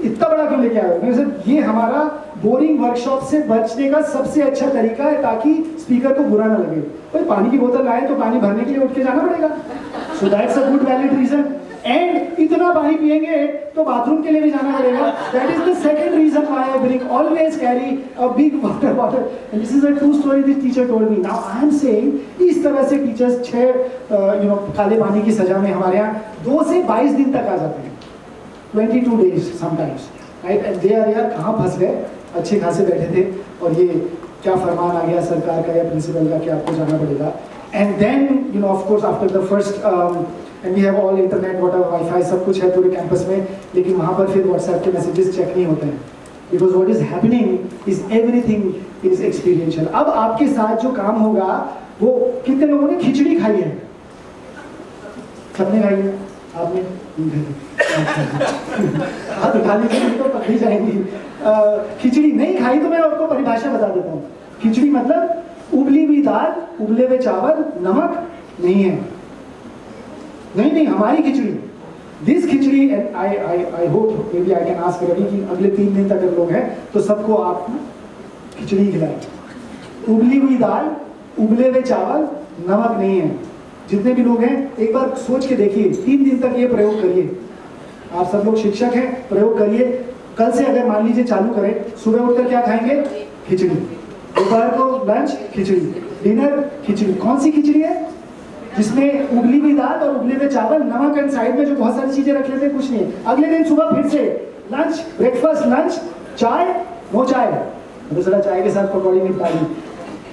S1: इतना बड़ा क्यों लेके आए हो? सर ये हमारा बोरिंग वर्कशॉप से बचने का सबसे अच्छा तरीका है ताकि स्पीकर को बुरा ना लगे. भाई पानी की बोतल लाए तो पानी भरने के लिए उठ के जाना पड़ेगा. So that's a good valid reason. And इतना पानी पिएंगे तो बाथरूम के लिए भी जाना पड़ेगा. That is the second reason why I bring always carry a big water bottle. And this is a true story this teacher told me. Now I am saying इस तरह से टीचर्स 6 यू नो काले पानी की सजा में हमारे यहाँ 2 से 22 दिन तक आ जाते हैं. 22 days sometimes, right? And they are यार कहाँ फंस गए, अच्छे खासे बैठे थे और ये क्या फरमान आ गया सरकार का या प्रिंसिपल का कि आपको जाना पड़ेगा. And then you know of course after the first and we have all internet whatever Wi-Fi सब कुछ है पूरे कैंपस में, लेकिन वहाँ पर फिर WhatsApp के मैसेजेस चेक नहीं होते हैं because what is happening is everything is experiential. अब आपके साथ जो काम होगा वो कितने लोगों ने खिचड़ी खाई है? सबने खाई है. आपने हाथ उठा लीजिए तो पकड़ी जाएंगी। खिचड़ी नहीं खाई तो मैं आपको परिभाषा बता देता हूँ। खिचड़ी मतलब उबली हुई दाल, उबले हुए चावल, नमक नहीं है। नहीं हमारी khichdi, this khichdi, and I hope maybe I can ask Ravi कि अगले 3 दिन तक अगर लोग हैं तो सबको आप खिचड़ी खिलाएं। उबली हुई दाल, उबले हुए चावल, नमक नहीं है। जितने भी लोग हैं एक बार सोच के देखिए, 3 दिन तक ये प्रयोग करिए। आप सब लोग शिक्षक हैं, प्रयोग करिए। कल से अगर मान लीजिए चालू करें, सुबह उठकर क्या खाएंगे? खिचड़ी। दोपहर को लंच खिचड़ी, डिनर खिचड़ी। कौन सी खिचड़ी है? जिसमें उबली हुई दाल और उबले हुए चावल, नमक एंड साइड में जो बहुत सारी चीजें रख लेते हैं, कुछ नहीं है। अगले दिन सुबह फिर से लंच, ब्रेकफास्ट, लंच, चाय, नो चाय, तो जरा चाय के साथ पकौड़ी निपटा ली।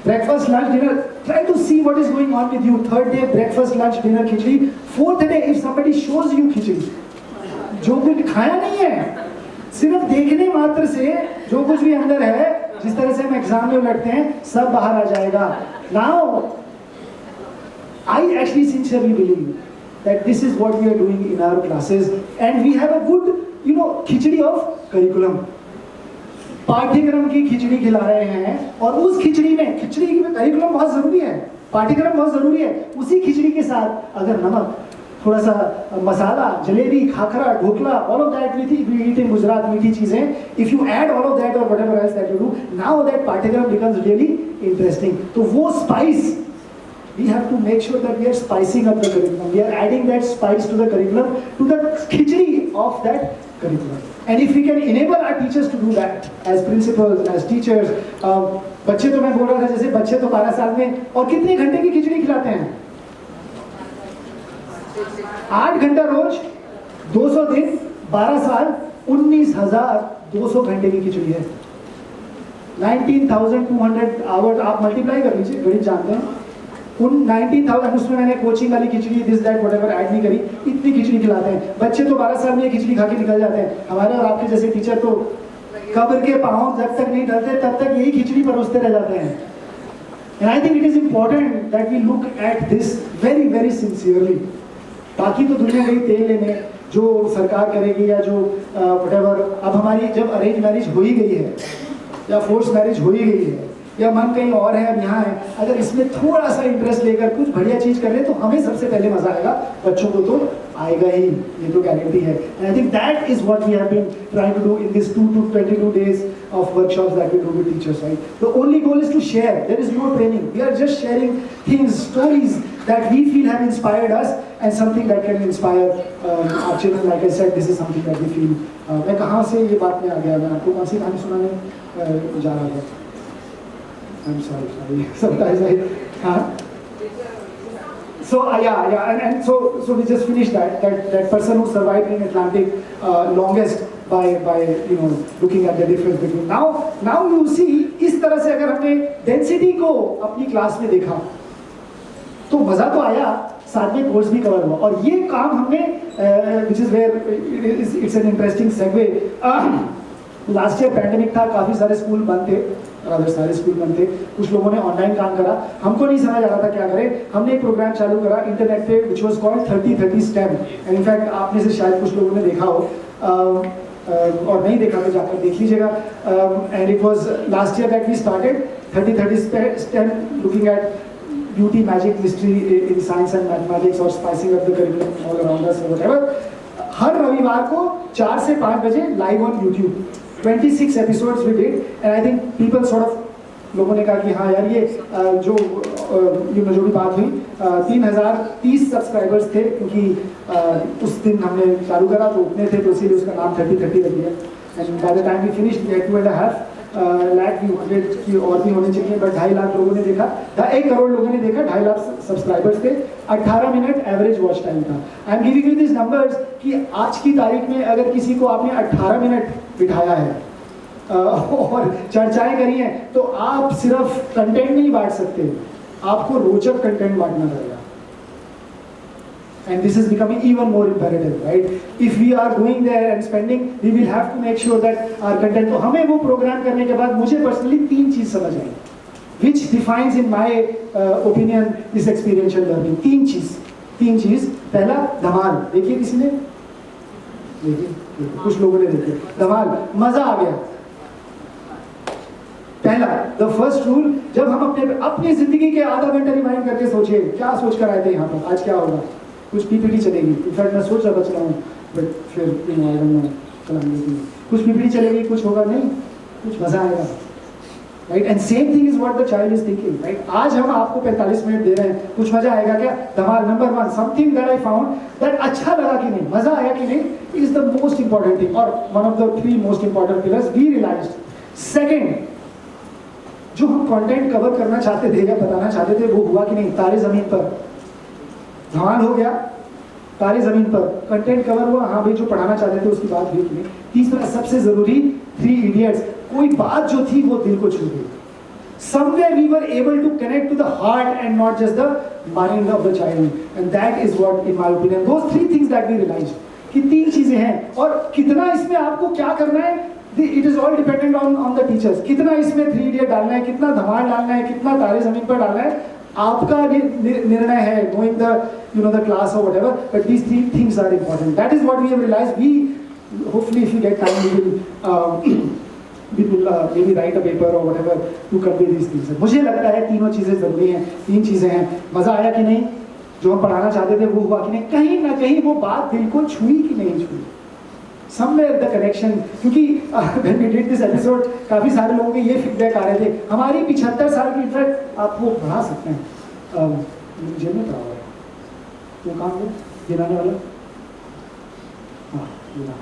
S1: Breakfast, lunch, dinner, try to see what is going on with you. Third day breakfast, lunch, dinner khichdi. Fourth day if somebody shows you खिचड़ी, जो कुछ खाया नहीं है, सिर्फ देखने मात्र से जो कुछ भी अंदर है, जिस तरह से हम एग्जाम में उलटते हैं, सब बाहर आ जाएगा। Now I actually sincerely believe that this is what we are doing in our classes, and we have a good, khichdi of curriculum. पाठ्यक्रम की खिचड़ी खिला रहे हैं, और उस खिचड़ी में करिकुलम बहुत जरूरी है, पाठ्यक्रम बहुत जरूरी है। उसी खिचड़ी के साथ अगर नमक, थोड़ा सा masala, jalebi, khakhra, dhokla, all of that we eat in Gujarat, मीठी चीजें, if you add all of that और whatever else that you do, now that पाठ्यक्रम बिकम्स रियली इंटरेस्टिंग। तो वो spice, we have to make sure that we are spicing up the curriculum. We are adding that spice to the curriculum, to the khichdi of that curriculum. And if we can enable our teachers to do that, as principals, as teachers, बच्चे तो मैं बोल रहा था, जैसे बच्चे तो 12 साल में और कितने घंटे की खिचड़ी खिलाते हैं? 8 घंटा रोज, 200 दिन, 12 साल, 19,200 घंटे की खिचड़ी है। 19,200 आवर्स आप मल्टीप्लाई कर लीजिए, गणित जानते हैं। उन 19,000, उसमें मैंने कोचिंग वाली खिचड़ी, दिस दैट व्हाटएवर ऐड नहीं करी, इतनी खिचड़ी खिलाते हैं। बच्चे तो 12 साल में खिचड़ी खा के निकल जाते हैं। हमारे और आपके जैसे टीचर तो कब्र के पाँव जब तक नहीं ढलते तब तक यही खिचड़ी परोसते रह जाते हैं। And I think it is important that we look at this very very sincerely. बाकी तो दुनिया गई तेल लेने, जो सरकार करेगी या जो व्हाटएवर। अब हमारी जब अरेंज मैरिज हो ही गई है या फोर्स मैरिज हो ही गई है या मन कहीं और है, अब यहाँ है, अगर इसमें थोड़ा सा इंटरेस्ट लेकर कुछ बढ़िया चीज कर रहे तो हमें सबसे पहले मजा आएगा, बच्चों को तो आएगा ही, ये तो गारंटी है। And I think that is what we have been trying to do in this 2 to 22 days of workshops that we do with teachers, right? The only goal is to share. There is no training. We are just sharing things, stories that we feel have inspired us, and something that can inspire our children. Like I said, this is something that we feel. मैं कहाँ से ये बात में आ गया? मैं आपको कौन सी कहानी सुनाने जा रहा था? I'm sorry. Sometimes I, So and so we just finished that person who survived in Atlantic longest by looking at the difference between now you see, इस तरह से अगर हमने डेंसिटी को अपनी क्लास में देखा तो मजा तो आया, साथ में कोर्स भी कवर हुआ। और ये काम हमने which is where it's an interesting segue. Last year pandemic था, काफी सारे स्कूल बंद थे, सारे स्कूल बंद थे, कुछ लोगों ने ऑनलाइन काम करा, हमको नहीं समझ आ रहा था क्या करें। हमने एक प्रोग्राम चालू करा इंटरनेट पे which was called 30-30 STEM, and in fact आप में से शायद कुछ लोगों ने देखा हो, और नहीं देखा तो जाकर देख लीजिएगा। and it was last year that we started 30-30 STEM, looking at beauty, magic, mystery in science and mathematics, or spicing up the curriculum all around us or whatever। हर रविवार को 4 से 5 बजे live on YouTube 26 episodes we did, and I think people sort of, लोगों ने कहा कि हाँ यार ये जो भी बात हुई, 3,030 सब्सक्राइबर्स थे, क्योंकि उस दिन हमने चालू करा तो उतने थे, तो इसीलिए उसका नाम 30-30 रख दिया। And by the time we finished, we had 2.5 lakh views की और भी होने चाहिए, बट 2.5 लाख लोगों ने देखा, 1 करोड़ लोगों ने देखा, 2.5 लाख सब्सक्राइबर्स थे, 18 मिनट एवरेज वॉच टाइम था। I am giving you this numbers कि आज की तारीख में अगर किसी को आपने 18 मिनट बिठाया है और चर्चाएं करी हैं, तो आप सिर्फ कंटेंट नहीं बांट सकते, आपको रोचक कंटेंट बांटना पड़ेगा। And this is becoming even more imperative, right? If we are going there and spending, we will have to make sure that our content. तो हमें वो प्रोग्राम करने के बाद मुझे पर्सनली 3 चीज समझ आई, which defines in my opinion this experiential learning। 3 चीज। 3 चीज, पहला धमाल, देखिए किसी ने, देखिए कुछ लोगों ने देखे, धमाल, मजा आ गया। पहला, द फर्स्ट रूल, जब हम अपनी जिंदगी के आधा घंटा रिमाइंड करके सोचे क्या सोच कर आए थे यहाँ पर, आज क्या होगा, कुछ पीपीटी चलेगी, इनफैक्ट मैं सोच रहा था हूँ, बट फिर चलाएंगे, कुछ पीपीटी चलेगी, कुछ होगा नहीं, कुछ मजा आएगा, right? And same thing is what the child is thinking, right? आज हम आपको 45 मिनट दे रहे हैं, कुछ मजा आएगा क्या? धमाल। Number 1, something that I found that अच्छा लगा कि नहीं, मजा आया कि नहीं, is the most important thing, और one of the 3 most important pillars we realized. Second, जो हम कंटेंट कवर करना चाहते थे या बताना चाहते थे वो हुआ कि नहीं? तारे जमीन पर, धमाल हो गया, तारे जमीन पर कंटेंट कवर हुआ, हाँ भाई जो पढ़ाना चाहते थे उसकी बात हुई कि नहीं? तीसरा, सबसे जरूरी, 3 इडियट्स, कोई बात जो थी वो दिल को छू गई। Somewhere we were able to connect to the heart and not just the mind of the child, and that is what, in my opinion, those 3 things that we realized, कि 3 चीजें हैं, और कितना इसमें आपको क्या करना है, it is all dependent on the teachers, कितना इसमें 3 इडियट डालना है, कितना धमाल डालना है, कितना तारे जमीन पर डालना है, आपका निर्णय है, knowing the class or whatever, but these 3 things are important. That is what we have realized. We hopefully, if we get time, we will maybe write a paper or whatever to convey these things. मुझे लगता है तीनों चीजें जरूरी हैं, 3 चीजें हैं, मजा आया कि नहीं, जो हम पढ़ाना चाहते थे वो हुआ कि नहीं, कहीं ना कहीं वो बात दिल को छुई कि नहीं छुई, somewhere the connection, क्योंकि when we did this episode काफी सारे लोगों के ये फीडबैक आ रहे थे, हमारी 75 साल की इनफैक्ट आप वो बढ़ा सकते हैं, जेल में पड़ा हुआ है वो काम है गिराने वाला, हाँ गिरा।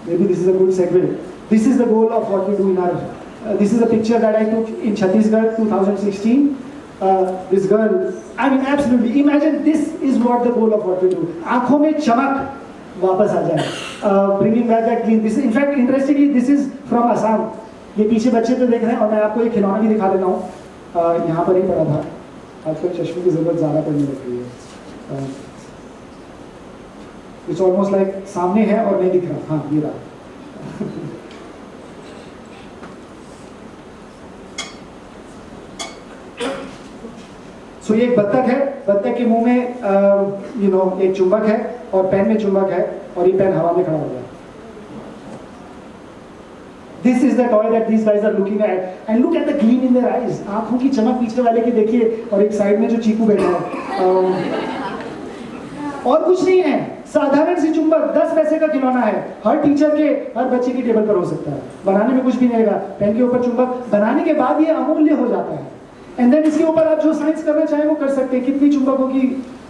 S1: Maybe this is a good segue. This is the goal of what we do in our. This is a picture that I took in Chhattisgarh, 2016. This girl, I mean, absolutely. Imagine this is what the goal of what we do. आँखों में चमक वापस आ जाए. Bringing back that clean. This is, in fact, interestingly, this is from Assam. ये पीछे बच्चे तो देख रहे हैं, और मैं आपको एक खिलौना भी दिखा देता हूँ. यहाँ पर ही पड़ा था. आजकल चश्मे की जरूरत ज़्यादा पड़ने लग गई है. It's almost like सामने है और नहीं दिख रहा, हाँ ये रहा। So ये एक बत्तख है, बत्तख के मुंह में एक चुंबक है और पेन में चुंबक है, और ये पेन हवा में खड़ा हो गया। This is the toy that these guys are looking at, and look at the gleam in their eyes. आँखों की चमक पीछे वाले की देखिए, और एक साइड में जो चीकू बैठा है। और कुछ नहीं है, साधारण सी चुंबक, 10 पैसे का खिलौना है, हर टीचर के, हर बच्चे की टेबल पर हो सकता है, बनाने में कुछ भी नहीं रहेगा, पेन के ऊपर चुंबक, बनाने के बाद ये अमूल्य हो जाता है, एंड देन इसके ऊपर आप जो साइंस करना चाहें वो कर सकते हैं। कितनी चुंबक होगी,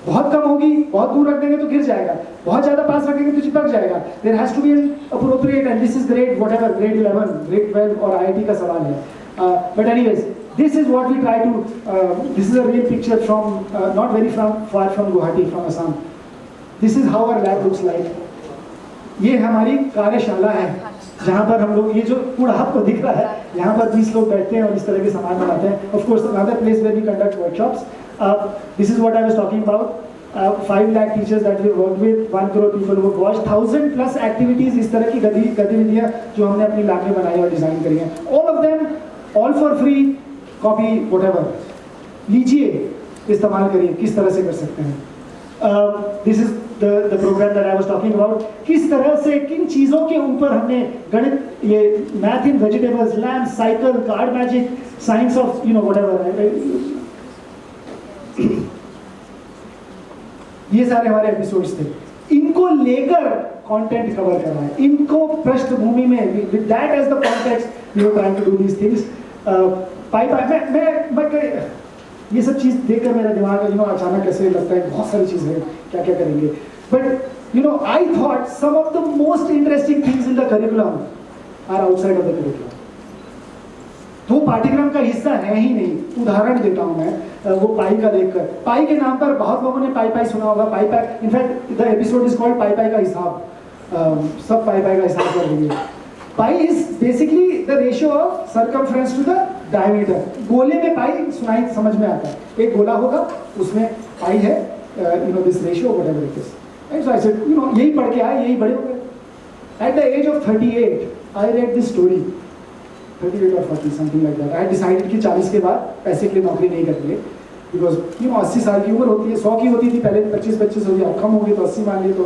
S1: बहुत कम होगी, बहुत दूर रख देंगे तो गिर जाएगा, बहुत ज्यादा पास रखेंगे तो चिपक जाएगा। There has to be an appropriate, and this is grade whatever, grade 11, grade 12 और आईआईटी का सवाल है, but anyways this is what we try to this is a real picture from not very far from Guwahati, from Assam. This is how our lab looks like. ये हमारी कार्यशाला है, जहाँ पर हम लोग, ये जो कूड़ा आपको दिख रहा है, यहाँ पर 20 लोग बैठते हैं और इस तरह के सामान बनाते हैं. Of course, another place where we conduct workshops. This is what I was talking about. 5 lakh teachers that we worked with, 1 crore people who watched, 1000+ activities, इस तरह की गतिविधियाँ जो हमने अपनी लैब में बनाई और डिजाइन करी हैं. All of them, all for free. Copy whatever, लीजिए, इस्तेमाल करिए, किस तरह से कर सकते हैं. This is the programme that I was talking about. किस तरह से, किन चीज़ों के ऊपर हमने गणित, ये math in vegetables, lamp, cycle, card magic, science of whatever, ये सारे हमारे एपिसोड्स थे. इनको लेकर कंटेंट कवर करना है, इनको पृष्ठभूमि में, with that as the context we are trying to do these things. मैं ये सब चीज़ देखकर मेरा दिमाग अचानक ऐसे लगता है बहुत सारी चीज़ें हैं, क्या क्या करेंगे. But I thought some of the most interesting things in the curriculum are outside of the curriculum. तो पाठ्यक्रम का हिस्सा है ही नहीं. उदाहरण देता हूँ मैं, वो पाई का देखकर. पाई के नाम पर बहुत लोगों ने पाई पाई सुना होगा. पाई पाई, in fact the episode is called पाई पाई का हिसाब. सब पाई पाई का हिसाब कर देंगे. Pi is basically the ratio of circumference to the diameter. गोले में पाई सुनाई समझ में आता है. एक गोला होगा, उसमें पाई है, this ratio whatever it is. And so I said, यही पढ़ के आए, यही बड़े हो गए. At the age of 38 I read this story. 38 or 40 something like that. I decided कि 40 के बाद पैसे के लिए नौकरी नहीं करेंगे. बिकॉज 80 साल की उम्र होती है, 100 की होती थी पहले, 25-25 होती है, अब कम हो गई तो 80 मान लिए, तो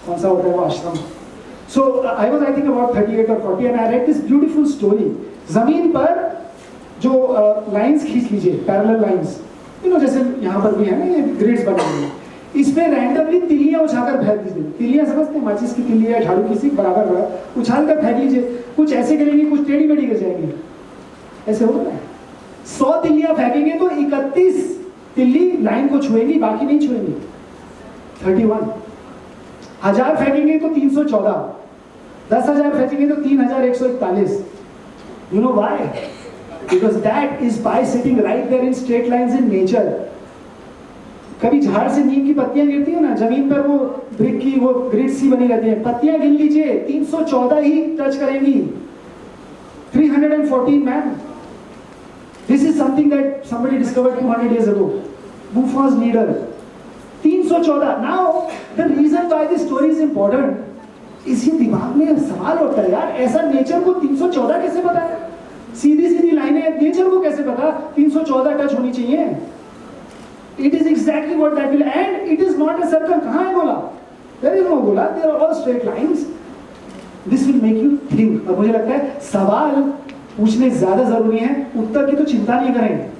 S1: कौन सा होता है वो आश्रम। So I was I think about 38 और 40 and I read this beautiful story. जमीन पर जो लाइंस खींच लीजिए, पैरेलल लाइंस, जैसे यहाँ पर भी है ना, ये ग्रिड्स बने हुए हैं, इसमें रैंडमली तिलियां उछाकर फेंक दीजिए। तिलियां समझते हैं, माचिस की तिल्ली है, झाड़ू किसी बराबर उछाल कर फेंक लीजिए। कुछ ऐसे करेंगे, कुछ टेढ़ी मेढ़ी कर जाएंगे, ऐसे होगा ना। 100 तिल्लियां फेंकेंगे तो 31 तिल्ली लाइन को छुएंगी, बाकी नहीं छुएंगी। 31 1000 फेंकेंगे तो 314, 10,000 फेंकेंगे तो 3,141। You know why? Because that is by sitting right there in straight lines in nature. कभी झाड़ से नीम की पत्तियां गिरती है ना, जमीन पर वो ब्रिक की वो ग्रिड सी बनी रहती है, पत्तियां गिन लीजिए 314 ही टच करेंगी। 314 man. This is something that somebody discovered 200 years ago. Buffons needle. 314। Now the reason why this story is important is, ये दिमाग में सवाल होता है यार, ऐसा नेचर को 314 कैसे पता है? सीधी सीधी लाइनें, नेचर को कैसे पता 314 टच होनी चाहिए? It is exactly what that will, and it is not a circle. कहाँ है गोला? There is no गोला. They are all straight lines. This will make you think. और मुझे लगता है सवाल पूछने ज्यादा जरूरी है, उत्तर की तो चिंता नहीं करें।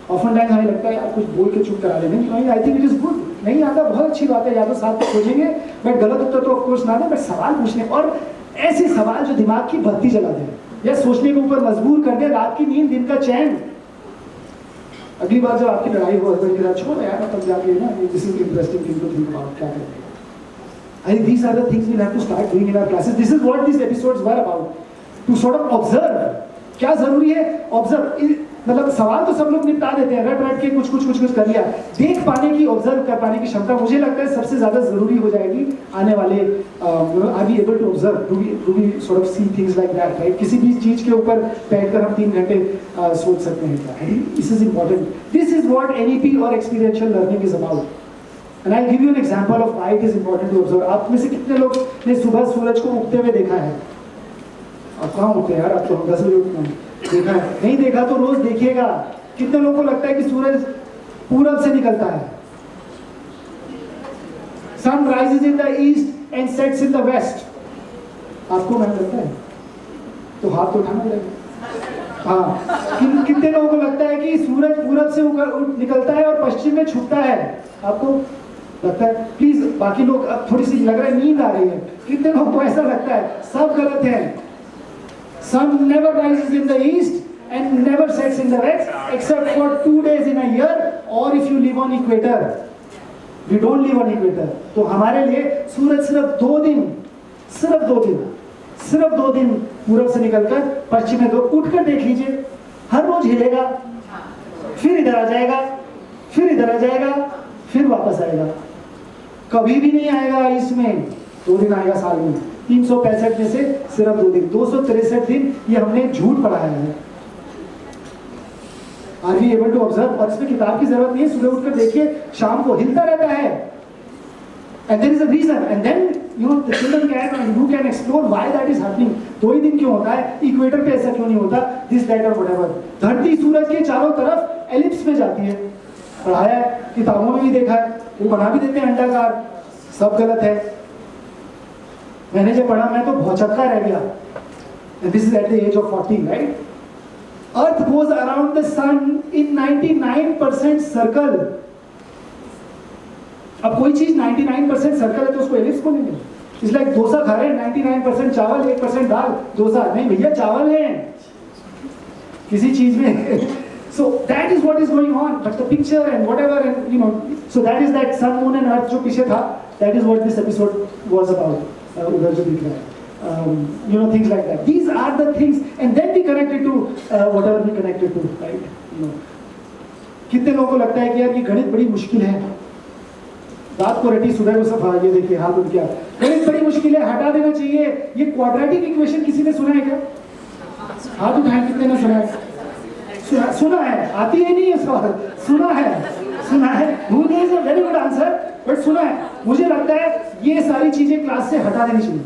S1: Often times हमें लगता है यार कुछ बोल के चुप करा लेंगे। I think it is good. नहीं आता बहुत अच्छी बात है, या तो साथ में खोजेंगे, बट गलत उत्तर तो ऑफकोर्स ना दे, बट सवाल पूछने, और ऐसे सवाल जो दिमाग की बत्ती जला दे या सोचने के ऊपर मजबूर कर दे, रात की नींद, दिन का चैन। अगली बार जब आपकी लड़ाई हो हस्बैंड के साथ, छोड़ो यार तब जाके ना, this is interesting thing to think about, क्या करेंगे। I think these are the things we'll have to start doing in our classes. This is what these episodes were about, to sort of observe. क्या जरूरी है? Observe. मतलब सवाल तो सब लोग निपटा देते हैं, रट रट के कुछ कर लिया। देख पाने की, ऑब्जर्व कर पाने की क्षमता मुझे लगता है सबसे ज्यादा जरूरी हो जाएगी आने वाले। Are we able to observe, do we sort of see things like that, right? किसी भी चीज के ऊपर बैठकर हम 3 घंटे सोच सकते हैं क्या? This is important. This is what NEP और experiential learning is about. And I give you an example of why it is important to observe. आप में से कितने लोग ने सुबह सूरज को उगते हुए देखा है? आप कहाँ उठते हैं यार? आप तो 10 बजे उठते हैं। देखा है? नहीं देखा तो रोज देखिएगा। कितने लोगों को लगता है कि सूरज पूरब से निकलता है? Sun rises in the east and sets in the west. आपको मैं लगता है तो हाथ तो उठाना पड़ेगा। हाँ, कितने लोगों को लगता है कि सूरज पूरब से निकलता है और पश्चिम में छुपता है? आपको लगता है? प्लीज, बाकी लोग, अब थोड़ी सी लग रहा है नींद आ रही है, कितने लोगों को ऐसा लगता है? सब गलत है। Sun never rises in the east and never sets in the west except for 2 days in a year, or if you live on equator. We don't live on equator. तो हमारे लिए सूरज सिर्फ 2 दिन पूरब से निकलकर पश्चिम में, तो उठकर देख लीजिए, हर रोज हिलेगा, फिर इधर आ जाएगा, फिर इधर आ जाएगा, फिर वापस आएगा। कभी भी नहीं आएगा इसमें 2 दिन आएगा साल में। 365 में से सिर्फ 2 दिन, 263 दिन ये हमने झूठ पढ़ाया है। Are we able to observe? और इसमें किताब की जरूरत नहीं है, सुबह उठकर देखिए, शाम को हिलता रहता है। And there is a reason, and then the children can and you can explore why that is happening. 2 ही दिन क्यों होता है? इक्वेटर पे ऐसा क्यों नहीं होता? दिस दैट और व्हाटएवर। धरती सूरज के चारों तरफ एलिप्स में जाती है, पढ़ाया है, किताबों में भी देखा है। वो बना भी देते हैं अंडाकार, सब गलत है। मैंने जब पढ़ा मैं तो भौचक्का रह गया। This is at the age of 40, right? Earth goes around the sun in 99% circle. अब कोई चीज 99% सर्कल है तो उसको एलिप्स को नहीं। इट्स लाइक डोसा खा रहे हैं, 99% चावल, 1% दाल, डोसा नहीं भैया, चावल है किसी चीज में। So that is what is going on, but the picture and whatever, and so that is that sun, moon and earth जो पीछे था, that is what this episode was about. उधर जो दिख रहा है, things like that. These are the things, and then we connected to whatever we connected to, right? कितने लोगों को लगता है कि यार ये गणित बड़ी मुश्किल है, रात को रटी सुबह को सफा, ये देखिए हाथ उठ गया, गणित बड़ी मुश्किल है, हटा देना चाहिए। ये क्वाड्रेटिक इक्वेशन किसी ने सुना है क्या? हाथ उठाए, कितने ने सुना है? सुना है, आती है नहीं है सवाल, सुना है। Who gives a very good answer, but सुना है। मुझे लगता है ये सारी चीजें क्लास से हटा देनी चाहिए,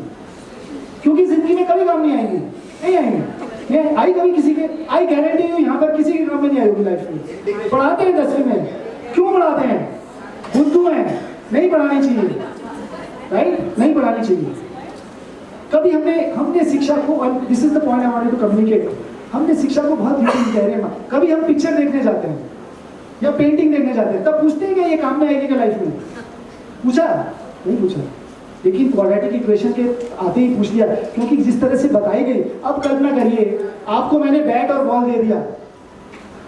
S1: क्योंकि जिंदगी में कभी काम नहीं आएंगी। ये आई कभी किसी के, आई गारंटी यू यहाँ पर किसी के काम में नहीं आई होगी लाइफ में। पढ़ाते हैं 10वीं में, क्यों पढ़ाते हैं? बुद्धू हैं, नहीं पढ़ानी चाहिए, राइट? नहीं पढ़ानी चाहिए। कभी हमने शिक्षा को, this is the point I wanted to communicate, हमने शिक्षा को बहुत गहरे में, कभी हम पिक्चर देखने जाते हैं या पेंटिंग देखने जाते हैं, तब पूछते हैं कि ये काम में आएगी क्या लाइफ में? पूछा? नहीं पूछा। लेकिन क्वाड्रेटिक इक्वेशन के आते ही पूछ लिया, क्योंकि जिस तरह से बताई गई। अब कल्पना करिए, आपको मैंने बैट और बॉल दे दिया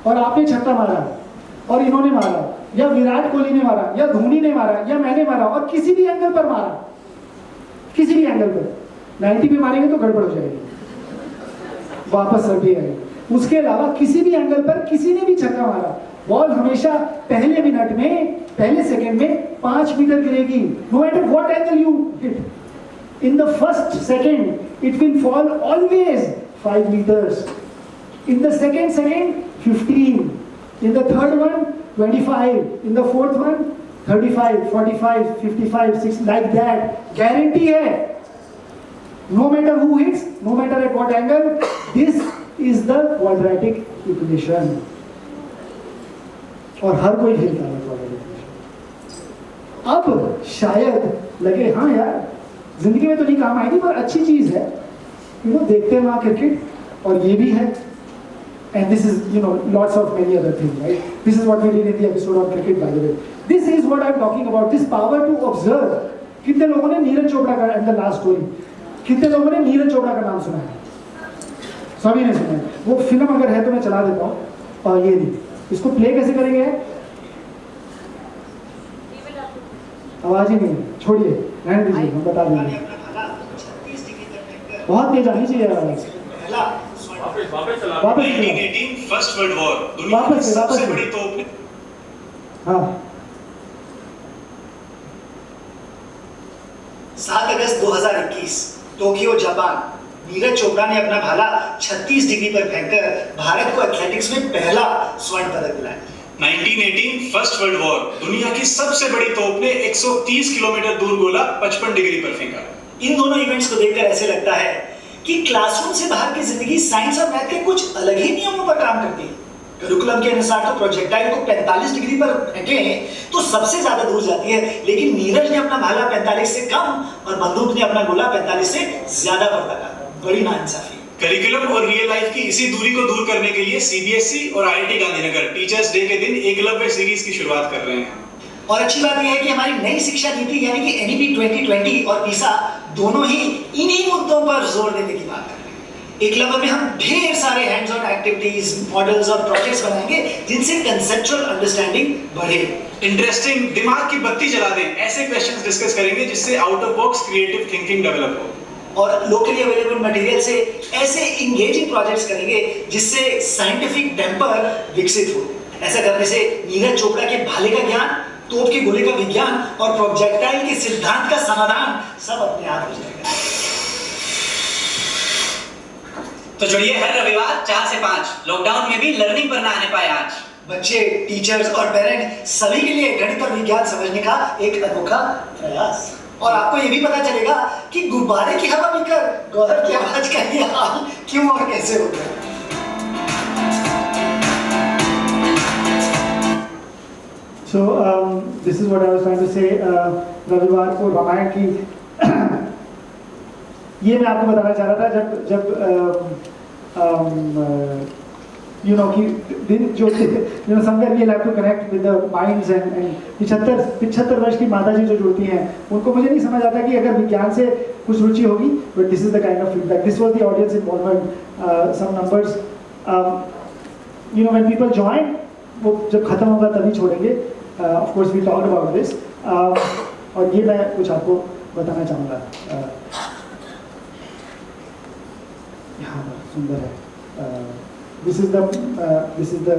S1: और आपने छक्का मारा और इन्होंने मारा, या विराट कोहली ने मारा, या धोनी ने मारा, या मैंने मारा, और किसी भी एंगल पर मारा, किसी भी एंगल पर 90 पे मारेंगे तो गड़बड़ हो जाएगी, वापस रख आएगी। उसके अलावा किसी भी एंगल पर किसी ने भी छक्का मारा, बॉल हमेशा पहले मिनट में, पहले सेकंड में 5 मीटर गिरेगी, no matter what angle you hit. In the first second it will fall always 5 meters, in the second 15, in the third one 25, in the fourth one 35, 45, 55, 60, like that. Guarantee है, no matter who hits, no matter at what angle, this is the quadratic equation. और हर कोई खेलता है quadratic equation। अब शायद लगे हाँ यार जिंदगी में तो नहीं काम आएगी, पर अच्छी चीज है, देखते हैं वहाँ क्रिकेट, और ये भी है। And this is, lots of many other things, right? This is what we did in the episode on cricket, by the way. This is what I'm talking about, this power to observe. कितने लोगों ने नीरज चोपड़ा का, and the last story, कितने लोगों ने नीरज चोपड़ा का नाम सुना है? सभी ने सुना है। वो फिल्म अगर है तो मैं चला देता हूँ, और ये नहीं, इसको प्ले कैसे करेंगे? आवाज ही नहीं, छोड़िए, रहने दीजिए, हम बता देंगे। बहुत तेज आनी चाहिए आवाज। वापस
S2: 1918 फर्स्ट वर्ल्ड वॉर, दुनिया की सबसे बड़ी तोप।
S1: हाँ,
S3: 7 अगस्त 2021 टोक्यो जापान, नीरज चोपड़ा ने अपना भाला 36 डिग्री पर फेंककर भारत को एथलेटिक्स में पहला स्वर्ण पदक दिलाया।
S2: 1918 फर्स्ट वर्ल्ड वॉर, दुनिया की सबसे बड़ी तोप ने 130 किलोमीटर दूर गोला 55 डिग्री पर फेंका।
S3: इन दोनों इवेंट्स को देखकर ऐसे लगता है कि क्लासरूम से बाहर की जिंदगी साइंस और मैथ के कुछ अलग ही नियमों पर काम करती है। करिकुलम के अनुसार तो प्रोजेक्टाइल को 45 डिग्री पर फेंकें तो सबसे ज्यादा दूर जाती है, लेकिन नीरज ने अपना भाला 45 से कम और बंदूक ने अपना गोला 45 से ज्यादा पर लगा। बड़ी नाइंसाफी।
S2: करिकुलम और रियल लाइफ की इसी दूरी को दूर करने के लिए सीबीएसई और आईआईटी गांधीनगर टीचर्स डे के दिन एकलव्य सीरीज की शुरुआत कर रहे हैं।
S3: और अच्छी बात यह है कि हमारी नई शिक्षा नीति यानी कि एनईपी 2020 और पीसा दोनों ही इन्हीं मुद्दों पर जोर देने की बात कर रहे हैं। एकलव्य में हम ढेर सारे हैंड्स ऑन एक्टिविटीज, मॉडल्स और प्रोजेक्ट्स बनाएंगे जिनसे कंसेप्चुअल अंडरस्टैंडिंग बढ़े।
S2: इंटरेस्टिंग, दिमाग की बत्ती जला दें, ऐसे क्वेश्चंस डिस्कस करेंगे जिससे out of box creative thinking develop हो।
S3: और लोकली अवेलेबल मटेरियल से ऐसे इंगेजिंग प्रोजेक्ट्स करेंगे जिससे साइंटिफिक टेम्पर विकसित हो। ऐसा करने से नीरज चोपड़ा के भाले का ज्ञान, तोप के गोले का विज्ञान और प्रोजेक्टाइल के सिद्धांत का समाधान सब अपने आप हो जाएगा।
S4: तो जुड़िए हर रविवार 4 से 5, लॉकडाउन में भी लर्निंग पर ना आने पाए आज।
S3: बच्चे, टीचर्स और पेरेंट सभी के लिए गणित और विज्ञान समझने का एक अनोखा प्रयास। और आपको ये भी पता चलेगा कि गुब्बारे की हवा पीकर गौरव की आवाज का ये हाल क्यों और कैसे होता है।
S1: So this is what I was trying to say. रविवार को रामायण की ये मैं आपको बताना चाह रहा था, जब कि दिन जो somewhere we'll have to connect with the minds and 75 वर्ष की माता जी जो जुड़ती हैं, उनको मुझे नहीं समझ आता कि अगर विज्ञान से कुछ रुचि होगी, but this is the kind of feedback. This was the audience involvement. Some numbers. When people join, वो जब खत्म होगा तभी छोड़ेंगे। Of course we talked about this. और ये मैं कुछ आपको बताना चाहूँगा। यहाँ सुंदर है। This is the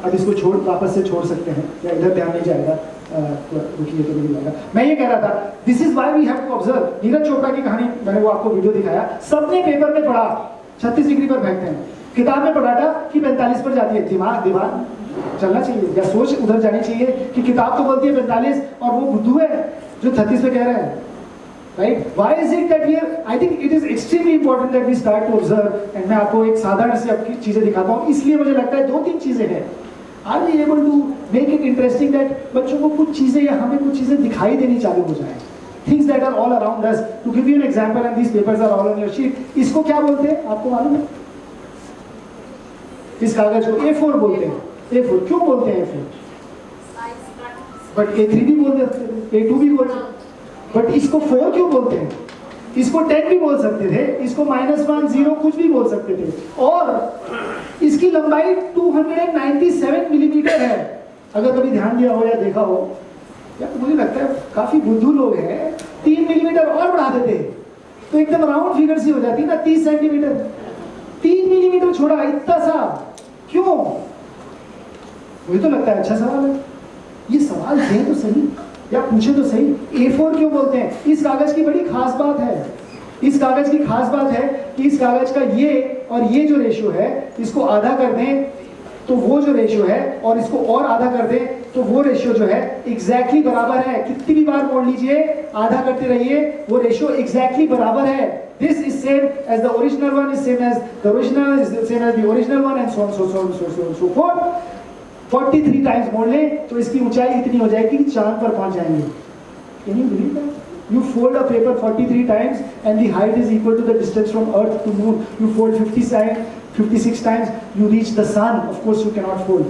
S1: अब इसको वापस से छोड़ सकते हैं, या इधर ध्यान नहीं जाएगा, रुकिए तो नहीं जाएगा। मैं ये कह रहा था, this is why we have to observe. Neeraj Chopra की कहानी मैंने वो आपको वीडियो दिखाया, सबने पेपर में पढ़ा 36 डिग्री पर फेंकते हैं, किताब में पढ़ा था कि 45 पर जाती है। दिमाग चलना चाहिए या सोच उधर जानी चाहिए कि किताब तो बोलती है 45 और वो बुद्धू है जो 36 पे कह रहे हैं। right? Why is it that we are, I think it is extremely important that we start to observe, and मैं आपको एक साधारण सी आपकी चीजें दिखाता हूँ, इसलिए मुझे लगता है 2-3 चीजें हैं. Are we able to make it interesting that बच्चों को कुछ चीजें या हमें कुछ चीजें दिखाई देनी चालू हो जाए? Things that are all around us. To give you an example, and these papers are all on your sheet. इसको क्या बोलते हैं? आपको मालूम है? इस कागज को A4 बोलते हैं. A4 क्यों बोलते हैं A4? बट A3 भी बोल सकते थे, A2 भी बोल सकते थे. बट इसको 4 क्यों बोलते हैं? इसको 10 भी बोल सकते थे, इसको -1, 0 कुछ भी बोल सकते थे. और इसकी लंबाई 297 मिलीमीटर है. अगर कभी ध्यान दिया हो या देखा हो, या तो मुझे लगता है काफी बुद्धू लोग हैं, 3 मिलीमीटर और बढ़ा देते तो एकदम राउंड फिगर सी हो जाती ना, 30 सेंटीमीटर. 3 मिलीमीटर छोड़ा, इतना सा क्यों? मुझे तो लगता है अच्छा सवाल है. ये सवाल दें तो सही या पूछे तो सही. A4 क्यों बोलते हैं? इस कागज की बड़ी खास बात है. इस कागज की खास बात है कि इस कागज का ये और ये जो रेशियो है, इसको आधा कर दें तो वो जो रेशियो है, और इसको और आधा कर दें तो वो रेशियो जो है एग्जैक्टली बराबर है. कितनी भी बार मोड़ लीजिए, आधा करते रहिए, वो रेशियो एग्जैक्टली बराबर है. This is same as the original one, is same as the original, is same as the original one, and so on, so on, so on, so forth. 43 times मोड़ लें तो इसकी ऊंचाई इतनी हो जाएगी कि चांद पर पहुंच जाएंगे. Can you believe that? You fold a paper 43 times and the height is equal to the distance from Earth to Moon. You fold 56 times, you reach the sun. Of course you cannot fold.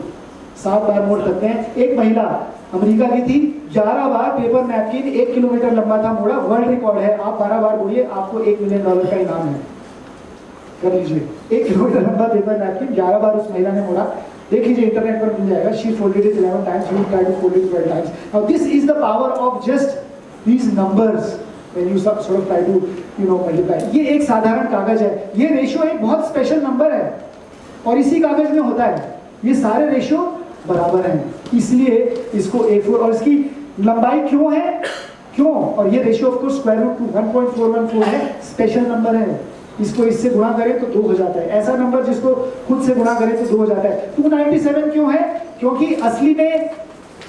S1: 7 बार मोड़ सकते हैं. एक महिला America की थी, 11 बार paper napkin 1 kilometre लंबा था मोड़ा. वर्ल्ड रिकॉर्ड है. आप 12 बार मोड़िए, आपको $1 मिलियन का इनाम है. कर लीजिए. 1 किलोमीटर लंबा पेपर नैपकिन 11 बार उस महिला ने मोड़ा. देख लीजिए, इंटरनेट पर मिल जाएगा. She folded it 11 times, you try to fold it 12 times. Now this is the power of just these numbers when you sort of try to multiply. ये एक साधारण कागज है. ये रेशियो एक बहुत स्पेशल नंबर है और इसी कागज में होता है. ये सारे रेशियो बराबर हैं, इसलिए इसको A4. और इसकी लंबाई क्यों है? क्यों? और ये ratio of course square root 1.414 है, स्पेशल नंबर है. इसको इससे गुणा करें तो 2 हो जाता है. ऐसा नंबर जिसको खुद से गुणा करें तो 2 हो जाता है. 297 क्यों है? क्योंकि असली में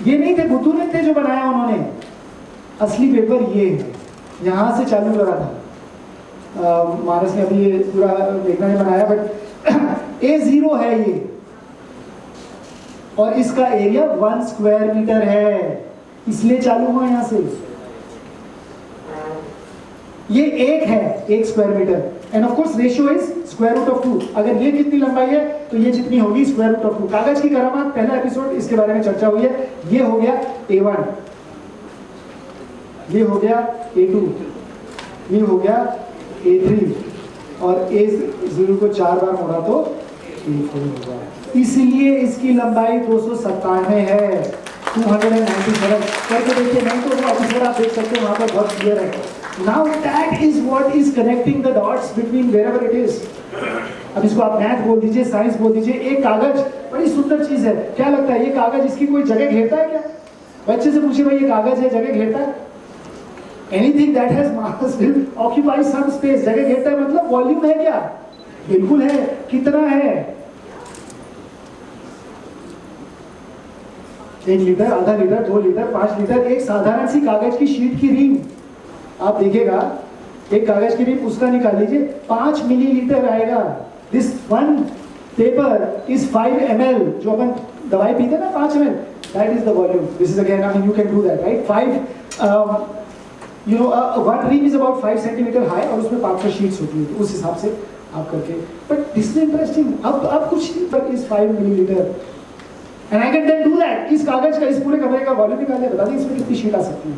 S1: ये नहीं थे, बुद्धू नहीं थे जो बनाया उन्होंने. असली पेपर ये है, यहाँ से चालू करा था. मानस ने अभी ये पूरा देखना नहीं बनाया, बट A0 है ये, और इसका एरिया 1 स्क्वायर मीटर है, इसलिए चालू हुआ यहाँ से. ये 1 है, 1 square metre. And of course ratio is square root of 2. अगर ये कितनी लंबाई है तो ये जितनी होगी स्क्वायर रूट ऑफ 2. कागज की करामात, पहला एपिसोड इसके बारे में चर्चा हुई है. ये हो गया A1, ये हो गया A2, ये हो गया A3, और A0 को 4 बार मोड़ा तो A4 होगा. इसलिए इसकी लंबाई 297 है. 297 करके देखिए, नहीं तो ऑफिसर आप देख सकते हैं वहां पर बहुत क्लियर है. Now that is what is connecting the dots between wherever it is. अब इसको आप मैथ बोल दीजिए, साइंस बोल दीजिए. एक कागज बड़ी सुंदर चीज है. क्या लगता है ये कागज इसकी कोई जगह घेरता है क्या? बच्चे से पूछिए, भाई ये कागज है, जगह घेरता है? Anything that has mass will occupy some space. जगह घेरता है मतलब वॉल्यूम है क्या? बिल्कुल है. कितना है? 1 लीटर, आधा लीटर, 2 लीटर, 5 लीटर. एक साधारण सी कागज की शीट की रिंग आप देखिएगा, एक कागज की रिंग उसका निकाल लीजिए, 5 मिलीलीटर आएगा. This one paper is 5 ml. जो अपन दवाई पीते हैं ना 5 ml, that is the volume. This is again, I mean you can do that, right? 5 one ring is about 5 centimetre high, और उसमें 500 शीट्स होती है. तो उस हिसाब से आप करके, बट दिस इज इंटरेस्टिंग. अब कुछ is 5 millilitre, and I can then do that. इस कागज का, इस पूरे कमरे का वॉल्यूम निकाल के बता दें इसमें कितनी शीट आ सकती है.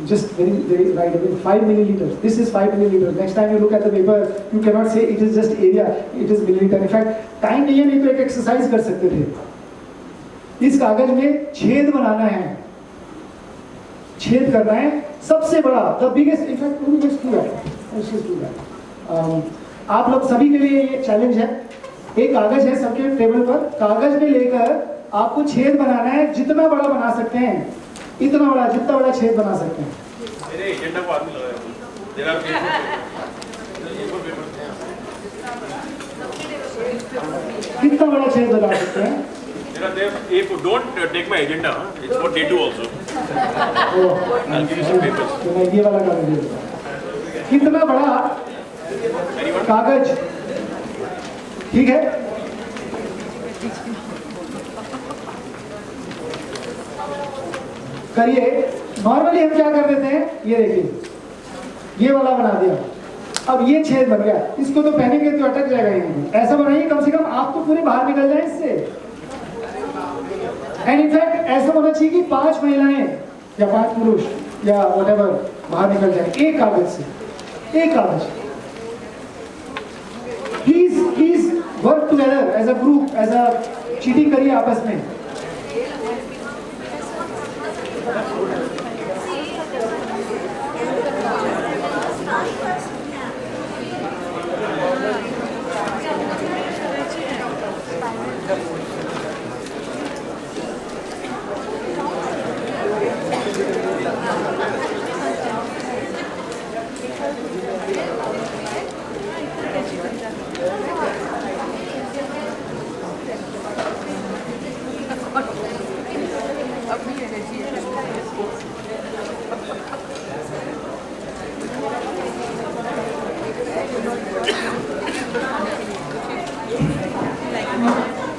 S1: Just very right away. 5 milliliters. This is 5 milliliters. Next time you look at the paper, you cannot say it is just area. It is milliliter. In fact, time नहीं है, नहीं तो एक एक्सरसाइज कर सकते थे. इस कागज में छेद बनाना है, छेद करना है. सबसे बड़ा, the biggest. In fact, let's do that. Let's just do that. आप लोग सभी के लिए ये चैलेंज है. एक कागज है सबके टेबल पर. कागज में लेकर आपको छेद बनाना है. जितना बड़ा बना सकते हैं, इतना बड़ा, जितना बड़ा छेद बना सकते हैं. मेरे एजेंडा को आदमी लगाया. कितना बड़ा छेद बना सकते हैं?
S5: If you don't take my agenda, it's for day 2 also. I'll give you some papers.
S1: तो मैं ये वाला कागज दे देता हूँ। कितना बड़ा कागज, ठीक है। करिए। नॉर्मली हम क्या कर देते हैं, ये देखिए, ये वाला बना दिया, अब ये छेद बन गया, इसको तो पहनेंगे तो अटक जाएगा यहीं। ऐसा बनाइए कम से कम आप तो पूरे बाहर निकल जाए इससे। एंड इनफैक्ट ऐसा होना चाहिए कि 5 महिलाएं या 5 पुरुष या व्हाटएवर बाहर निकल जाए एक कागज से, एक कागज। Please work together as a group, as a cheating करिए आपस में।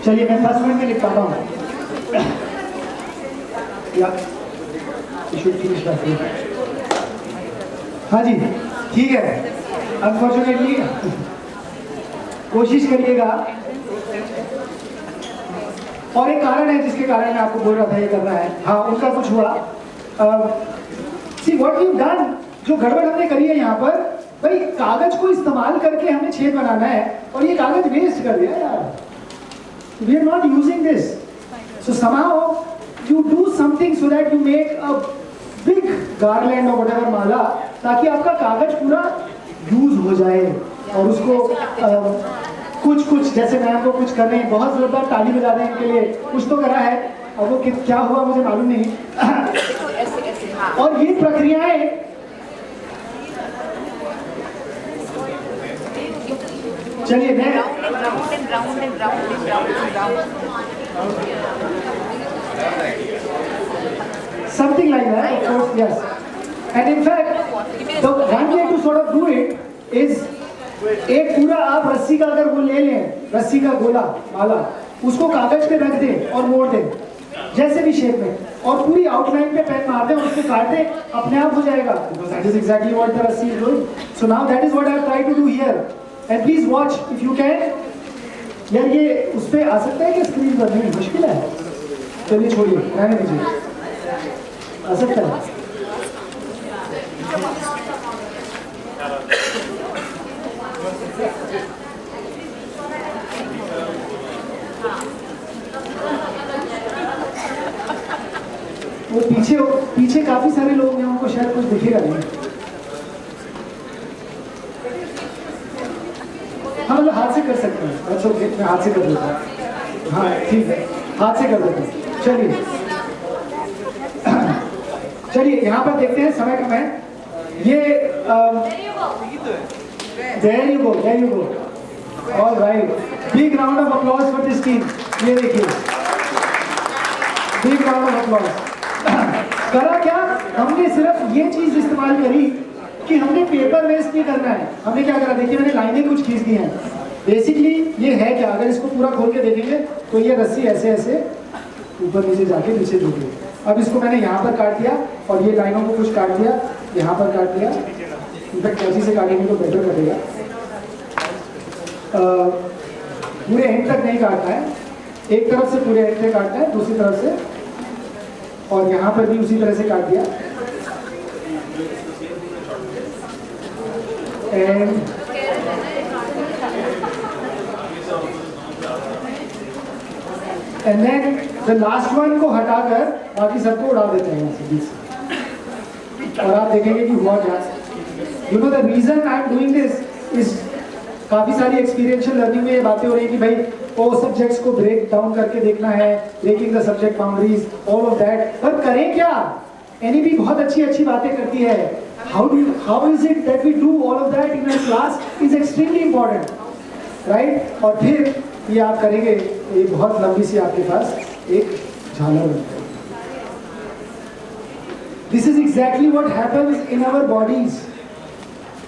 S1: चलिए मैं 10 मिनट में लिखता हूँ। हाँ जी ठीक है। अनफॉर्चुनेटली कोशिश करिएगा। और एक कारण है जिसके कारण मैं आपको बोल रहा था ये करना है। हाँ उनका कुछ हुआ। सी व्हाट यू डन, जो गड़बड़ हमने करी है यहाँ पर, भाई कागज को इस्तेमाल करके हमें छेद बनाना है और ये कागज वेस्ट कर दिया यार। We are not using this. So somehow you do something so that you make a big garland or whatever माला, ताकि आपका कागज पूरा यूज हो जाए। और उसको कुछ जैसे मैं आपको कुछ कर रही हूँ, बहुत जोरदार ताली बजा दें इनके लिए, कुछ तो करा है। अब वो क्या हुआ मुझे मालूम नहीं। और ये प्रक्रियाएं चलिए मैं something like that, of course, yes. And in fact, the one way to sort of do it is एक पूरा आप रस्सी का अगर वो ले लें, रस्सी का गोला माला, उसको कागज पे रख दें और मोड़ दें जैसे भी शेप में, और पूरी आउटलाइन पे पेन मार दें और उसको काट दें, अपने आप हो जाएगा। Because that is exactly what the रस्सी is doing. So now that is what I have tried to do here. And please watch if you can. यार ये उस पे आ सकता है कि स्क्रीन पर नहीं, मुश्किल है। चलिए छोड़िए, रहने दीजिए। आ सकता है। वो पीछे काफी सारे लोग हैं, उनको शायद कुछ दिखेगा नहीं। हाँ मतलब हाथ से कर सकते हैं। अच्छा ओके, मैं हाथ से कर देता हूँ। हाँ ठीक है, हाथ से कर देता हूँ। चलिए यहाँ पर देखते हैं, समय कम है। ये there you go. All right, big round of applause for this team. ये देखिए, big round of applause. करा क्या, हमने सिर्फ ये चीज इस्तेमाल करी कि हमने पेपर वेस्ट नहीं करना है। हमने क्या करा, देखिए मैंने लाइनें कुछ खींच दी हैं। बेसिकली ये है क्या, अगर इसको पूरा खोल के देखेंगे तो ये रस्सी ऐसे ऐसे ऊपर नीचे जाके नीचे जुड़ गई। अब इसको मैंने यहाँ पर काट दिया और ये लाइनों को कुछ काट दिया, यहाँ पर काट दिया। इनफैक्ट कैंची से काटेंगे तो बेटर कटेगा। पूरे एंड तक नहीं काटना है, एक तरफ से पूरे एंड तक काटना है, दूसरी तरफ से, और यहाँ पर भी उसी तरह से काट दिया। And then the last one को हटाकर बाकी सबको उड़ा देते हैं यहाँ से बीच से। और आप देखेंगे कि हुआ क्या। You know the reason I am doing this is, काफी सारी एक्सपीरियंशियल लर्निंग में ये बातें हो रही है कि भाई वो सब्जेक्ट्स को ब्रेक डाउन करके देखना है, breaking the subject boundaries, all of that. पर करें क्या, एनईपी बहुत अच्छी बातें करती है। How is it that we do all of that in a class is extremely important, right. और फिर ये आप करेंगे, ये बहुत लंबी सी आपके पास एक झालर है। This is exactly what happens in our bodies.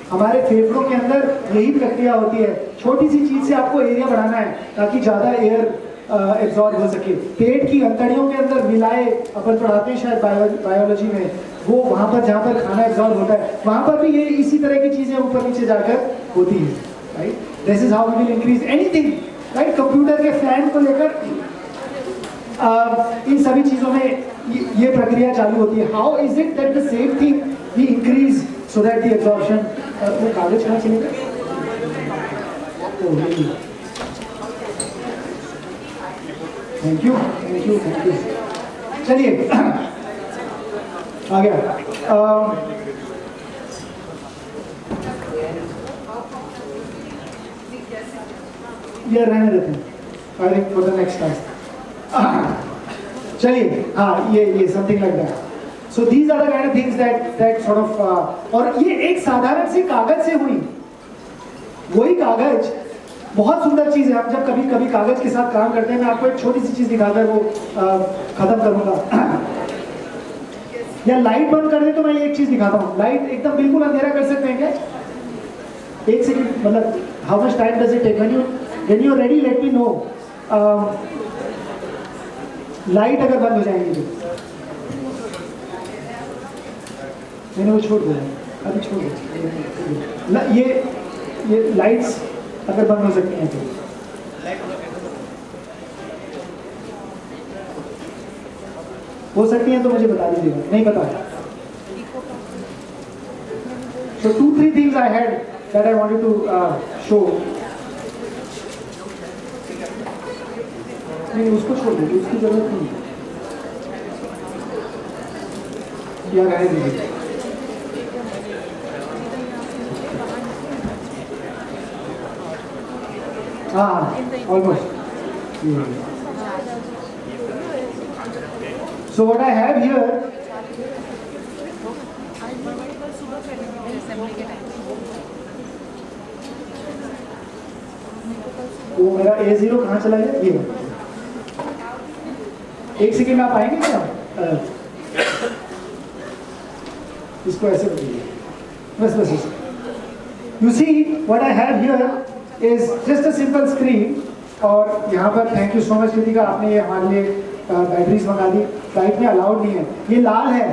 S1: हमारे फेफड़ों के अंदर यही प्रक्रिया होती है। छोटी सी चीज से आपको एरिया बढ़ाना है ताकि ज्यादा एयर एब्जॉर्ब हो सके। पेट की अंतड़ियों के अंदर मिलाए, अपन पढ़ाते हैं शायद बायोलॉजी में, वो वहां पर जहाँ पर खाना एब्जॉर्ब होता है वहां पर भी ये इसी तरह की चीजें ऊपर नीचे जाकर होती है, right? This is how we will increase anything, right? Computer के फैन को लेकर इन सभी चीजों में ये प्रक्रिया चालू होती है। How is it that the same thing we increase so that the absorption. वो कागज कहाँ चलेगा? Thank you, thank you, thank you. चलिए आ गया। ये रहने देते हैं, I think for the next time. चलिए, हाँ, ये something like that. So these are the kind of things that sort of, और ये एक साधारण सी कागज से हुई। वही कागज बहुत सुंदर चीज है। आप जब कभी कभी कागज के साथ काम करते हैं, मैं आपको एक छोटी सी चीज दिखाकर वो खत्म करूंगा। या लाइट बंद कर दे तो मैं एक चीज दिखाता हूँ। लाइट एकदम बिल्कुल अंधेरा कर सकते हैं क्या? एक सेकंड, मतलब how much time does it take? When you are ready let me know. Light अगर बंद हो जाएंगी तो मैंने वो छोड़ दिया, अभी छोड़ दिया। ये लाइट्स अगर बंद हो सकती हैं तो हो सकती हैं तो मुझे बता दीजिएगा। नहीं पता। So 2-3 things I had that I wanted to show. नहीं, उसको छोड़ दीजिए, उसकी जरूरत नहीं या रहने दीजिए। हाँ, almost. So what I have here, वो मेरा A0 कहाँ चला गया? ये एक सेकेंड में आप आएंगे क्या? इसको ऐसे करिए, बस। You see what I have here is just a simple screen, और यहाँ पर thank you so much Kritika, आपने ये हमारे लिए बैटरीज मंगा दी। फ्लाइट में अलाउड नहीं है। ये लाल है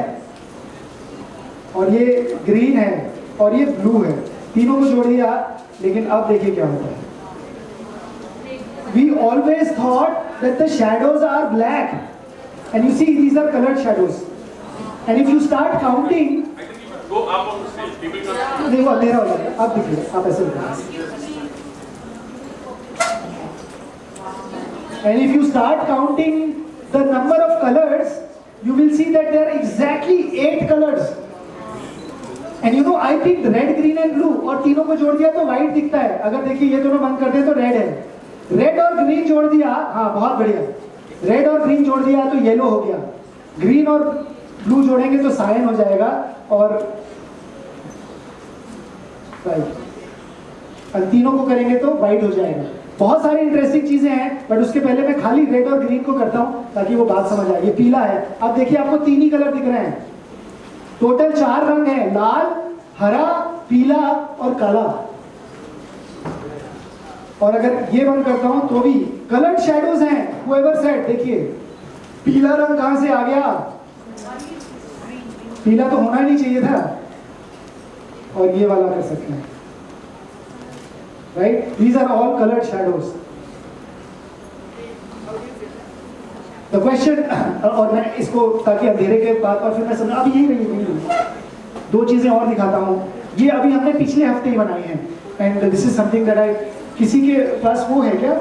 S1: और ये ग्रीन है और ये ब्लू है, तीनों को जोड़ दिया। लेकिन अब देखिए क्या होता है। We always thought that the shadows are black, and you see these are colored shadows. And if you start counting,
S5: I think you should go up on the stage. People can.
S1: देखो अंधेरा हो जाएगा। अब देखिए, आप ऐसे देखिए। And if you start counting the number of colors, you will see that there are exactly 8 colors. And you know, I picked red, green and blue, और तीनों को जोड़ दिया तो white दिखता है। अगर देखिए ये दोनों बंद कर दे तो red है। रेड और ग्रीन जोड़ दिया, हाँ बहुत बढ़िया। रेड और ग्रीन जोड़ दिया तो येलो हो गया। ग्रीन और ब्लू जोड़ेंगे तो सायन हो जाएगा, और तीनों को करेंगे तो व्हाइट हो जाएगा। बहुत सारी इंटरेस्टिंग चीजें हैं, बट उसके पहले मैं खाली रेड और ग्रीन को करता हूं ताकि वो बात समझ आए। ये पीला है, अब देखिए आपको 3 ही कलर दिख रहे हैं। टोटल 4 रंग है, लाल, हरा, पीला और काला। और अगर ये बंद करता हूं तो भी कलर्ड शैडोज हैं। whoever said, देखिए पीला रंग कहां से आ गया? पीला तो होना ही नहीं चाहिए था। और ये वाला कर सकते हैं, right? These are all coloured shadows. The question, और मैं इसको ताकि अंधेरे के बाद और फिर मैं समझ, अब यही रही 2 चीजें और दिखाता हूं। ये अभी हमने पिछले हफ्ते ही बनाई हैं, and this is something that आई, किसी के पास वो है क्या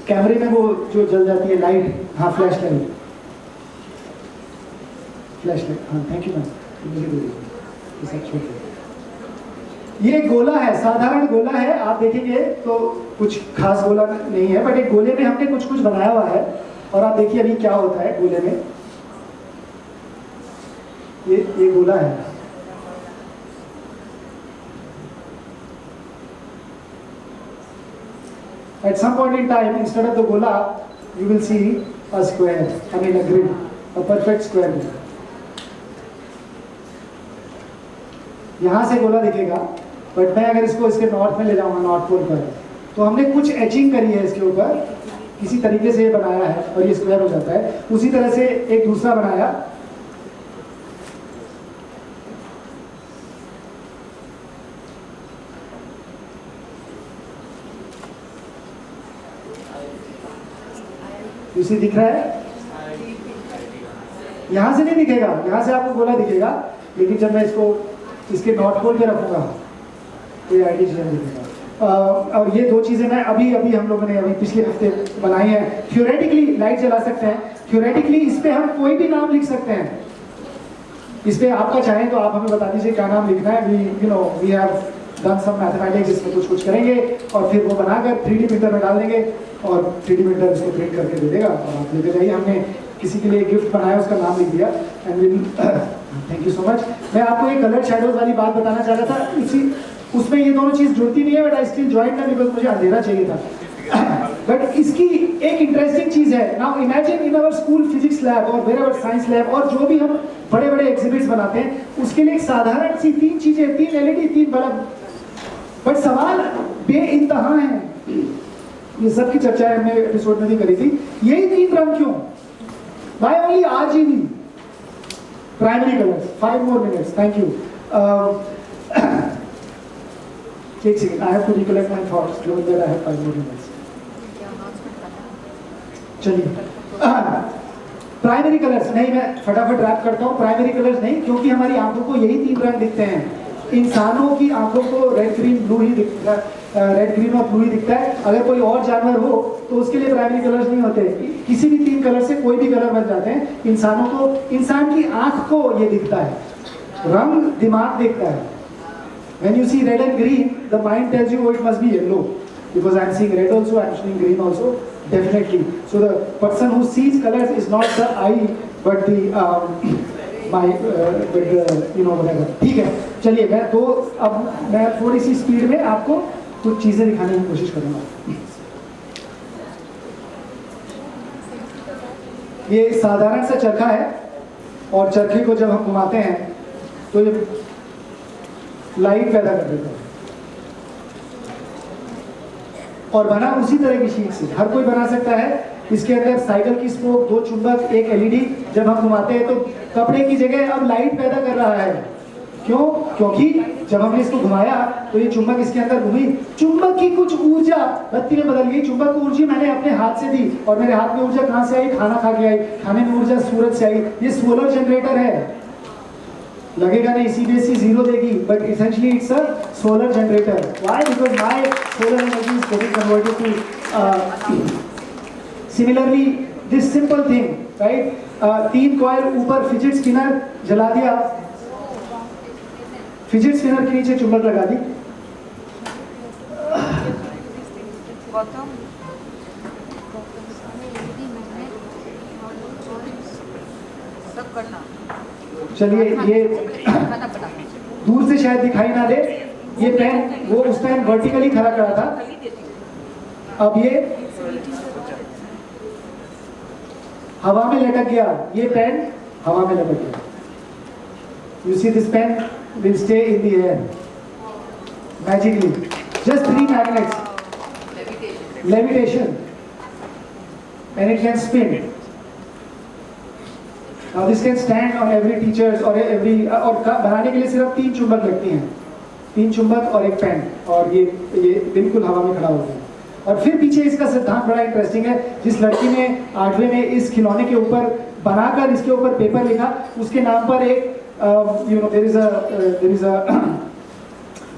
S1: कैमरे में वो जो जल जाती है लाइट? हाँ, फ्लैश लाइट, हाँ थैंक यू मैम। ये एक गोला है, साधारण गोला है। आप देखेंगे तो कुछ खास गोला नहीं है, बट एक गोले में हमने कुछ बनाया हुआ है। और आप देखिए अभी क्या होता है गोले में। ये गोला है, At some point in time, instead of the gola, you will see a square, I mean a grid, a perfect square grid. यहाँ से गोला दिखेगा, बट मैं अगर इसको इसके नॉर्थ में ले जाऊंगा, नॉर्थ पोल पर, तो हमने कुछ एचिंग करी है इसके ऊपर, किसी तरीके से ये बनाया है और ये स्क्वायर हो जाता है। उसी तरह से एक दूसरा बनाया, इसे दिख रहा है, यहां से नहीं दिखेगा, यहां से आपको गोला दिखेगा, लेकिन जब मैं इसको इसके नॉर्थ पोल पे रखूंगा तो ये आइडिया दिखेगा। और ये दो चीजें मैं अभी हम लोगों ने अभी पिछले हफ्ते बनाई हैं। थ्योरेटिकली लाइट जला सकते हैं, थ्योरेटिकली इस पे हम कोई भी नाम लिख सकते हैं। इस पे आपका चाहें तो आप हमें बता दीजिए क्या नाम लिखना है। We have done some mathematics, इसमें कुछ करेंगे और फिर वो बनाकर 3D प्रिंटर में डाल देंगे और 3D प्रिंटर इसको प्रिंट करके दे देगा और आप लेकर जाइए। हमने किसी के लिए गिफ्ट बनाया, उसका नाम लिख दिया and will thank you so much. मैं आपको एक कलर शैडोज वाली बात बताना चाह रहा था, उसमें ये दोनों चीज जुड़ती नहीं है, बट आई स्टिल जॉइन था बिकॉज मुझे अंधेरा चाहिए था। बट इसकी एक इंटरेस्टिंग चीज है, now imagine in our school physics lab और वेयर साइंस लैब और जो भी हम बड़े बड़े एग्जिबिट्स बनाते हैं, उसके लिए एक साधारण सी 3 चीजें, 3 LED 3 बल्ब, बट सवाल बेइंतहा है। ये सब की चर्चा हमने एपिसोड में भी करी थी। यही 3 रंग क्यों? Why only RGB? Primary colors. 5 more minutes. Thank you. एक second, I have to recollect my thoughts. Given that I have 5 more minutes. चलिए, प्राइमरी कलर्स नहीं, मैं फटाफट रैप करता हूँ। प्राइमरी कलर्स नहीं, क्योंकि हमारी आंखों को यही 3 रंग दिखते हैं। इंसानों की आंखों को रेड ग्रीन ब्लू ही दिखता है, रेड ग्रीन और ब्लू ही दिखता है। अगर कोई और जानवर हो तो उसके लिए प्राइमरी कलर्स नहीं होते, किसी भी 3 कलर से कोई भी कलर बन जाते हैं। इंसानों को, इंसान की आंख को ये दिखता है, रंग दिमाग देखता है। When you see red and green, the mind tells you, oh, it must be yellow, because I am seeing red also, I am seeing green also, definitely. So the person who sees colors is not the eye, but the whatever. ठीक है, चलिए अब मैं थोड़ी सी speed में आपको कुछ चीजें दिखाने की कोशिश करूंगा। ये साधारण सा चरखा है और चरखे को जब हम घुमाते हैं तो ये लाइट पैदा कर देता है और बना उसी तरह की शीट से हर कोई बना सकता है। इसके अंदर साइकिल की स्पोक, 2 चुंबक, एक LED, जब हम घुमाते हैं तो कपड़े की जगह अब लाइट पैदा कर रहा है। क्यों? क्योंकि जब हमने इसको घुमाया तो ये चुंबक इसके अंदर घूमी, चुंबक की कुछ ऊर्जा बत्ती में बदल गई। चुंबक की ऊर्जा मैंने अपने हाथ से दी और मेरे हाथ में ऊर्जा कहाँ से आई? खाना खा के आई, खाने में ऊर्जा सूरज से आई। ये सोलर जनरेटर है, लगेगा नहीं CBSE 0 देगी, but essentially it's a solar generator. Why? Because my solar energy is getting converted to similarly this simple thing, right? 3 coil ऊपर फिजिट स्पिनर जला दिया, फिजिट स्पिनर के नीचे चुंबक लगा दी। चलिए, ये दूर से शायद दिखाई ना दे, ये पेन वो उस टाइम वर्टिकली खड़ा करा था, अब ये हवा में लटक गया। ये पेन हवा में लटक गया। You see this pen will stay in the air magically. Just 3 magnets, levitation, and it can spin. Now this can stand on every teachers or every और बनाने के लिए सिर्फ 3 चुंबक लगती हैं, 3 चुंबक और एक पेन, और ये बिल्कुल हवा में खड़ा हो गया। और फिर पीछे इसका सिद्धांत बड़ा इंटरेस्टिंग है। जिस लड़की ने 8वें में इस खिलौने के ऊपर बनाकर इसके ऊपर पेपर लिखा, उसके नाम पर एक there is a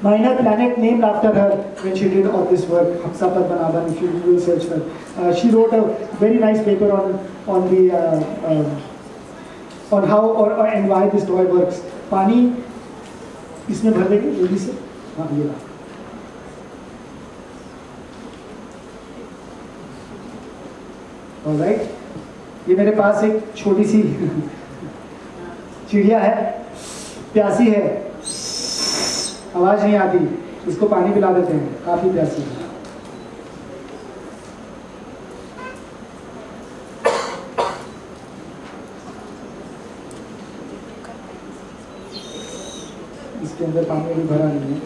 S1: minor planet named after her when she did all this work. Hamsa Padmanabhan, if you will search her, she wrote a very nice paper on the on how or and why this toy works. पानी इसमें भर देंगे जल्दी से। हाँ, ये रहा। Alright, ये मेरे पास एक छोटी सी चिड़िया है, प्यासी है, आवाज नहीं आती, इसको पानी पिला देते हैं, काफी प्यासी है। इसके अंदर पानी अभी भरा नहीं है।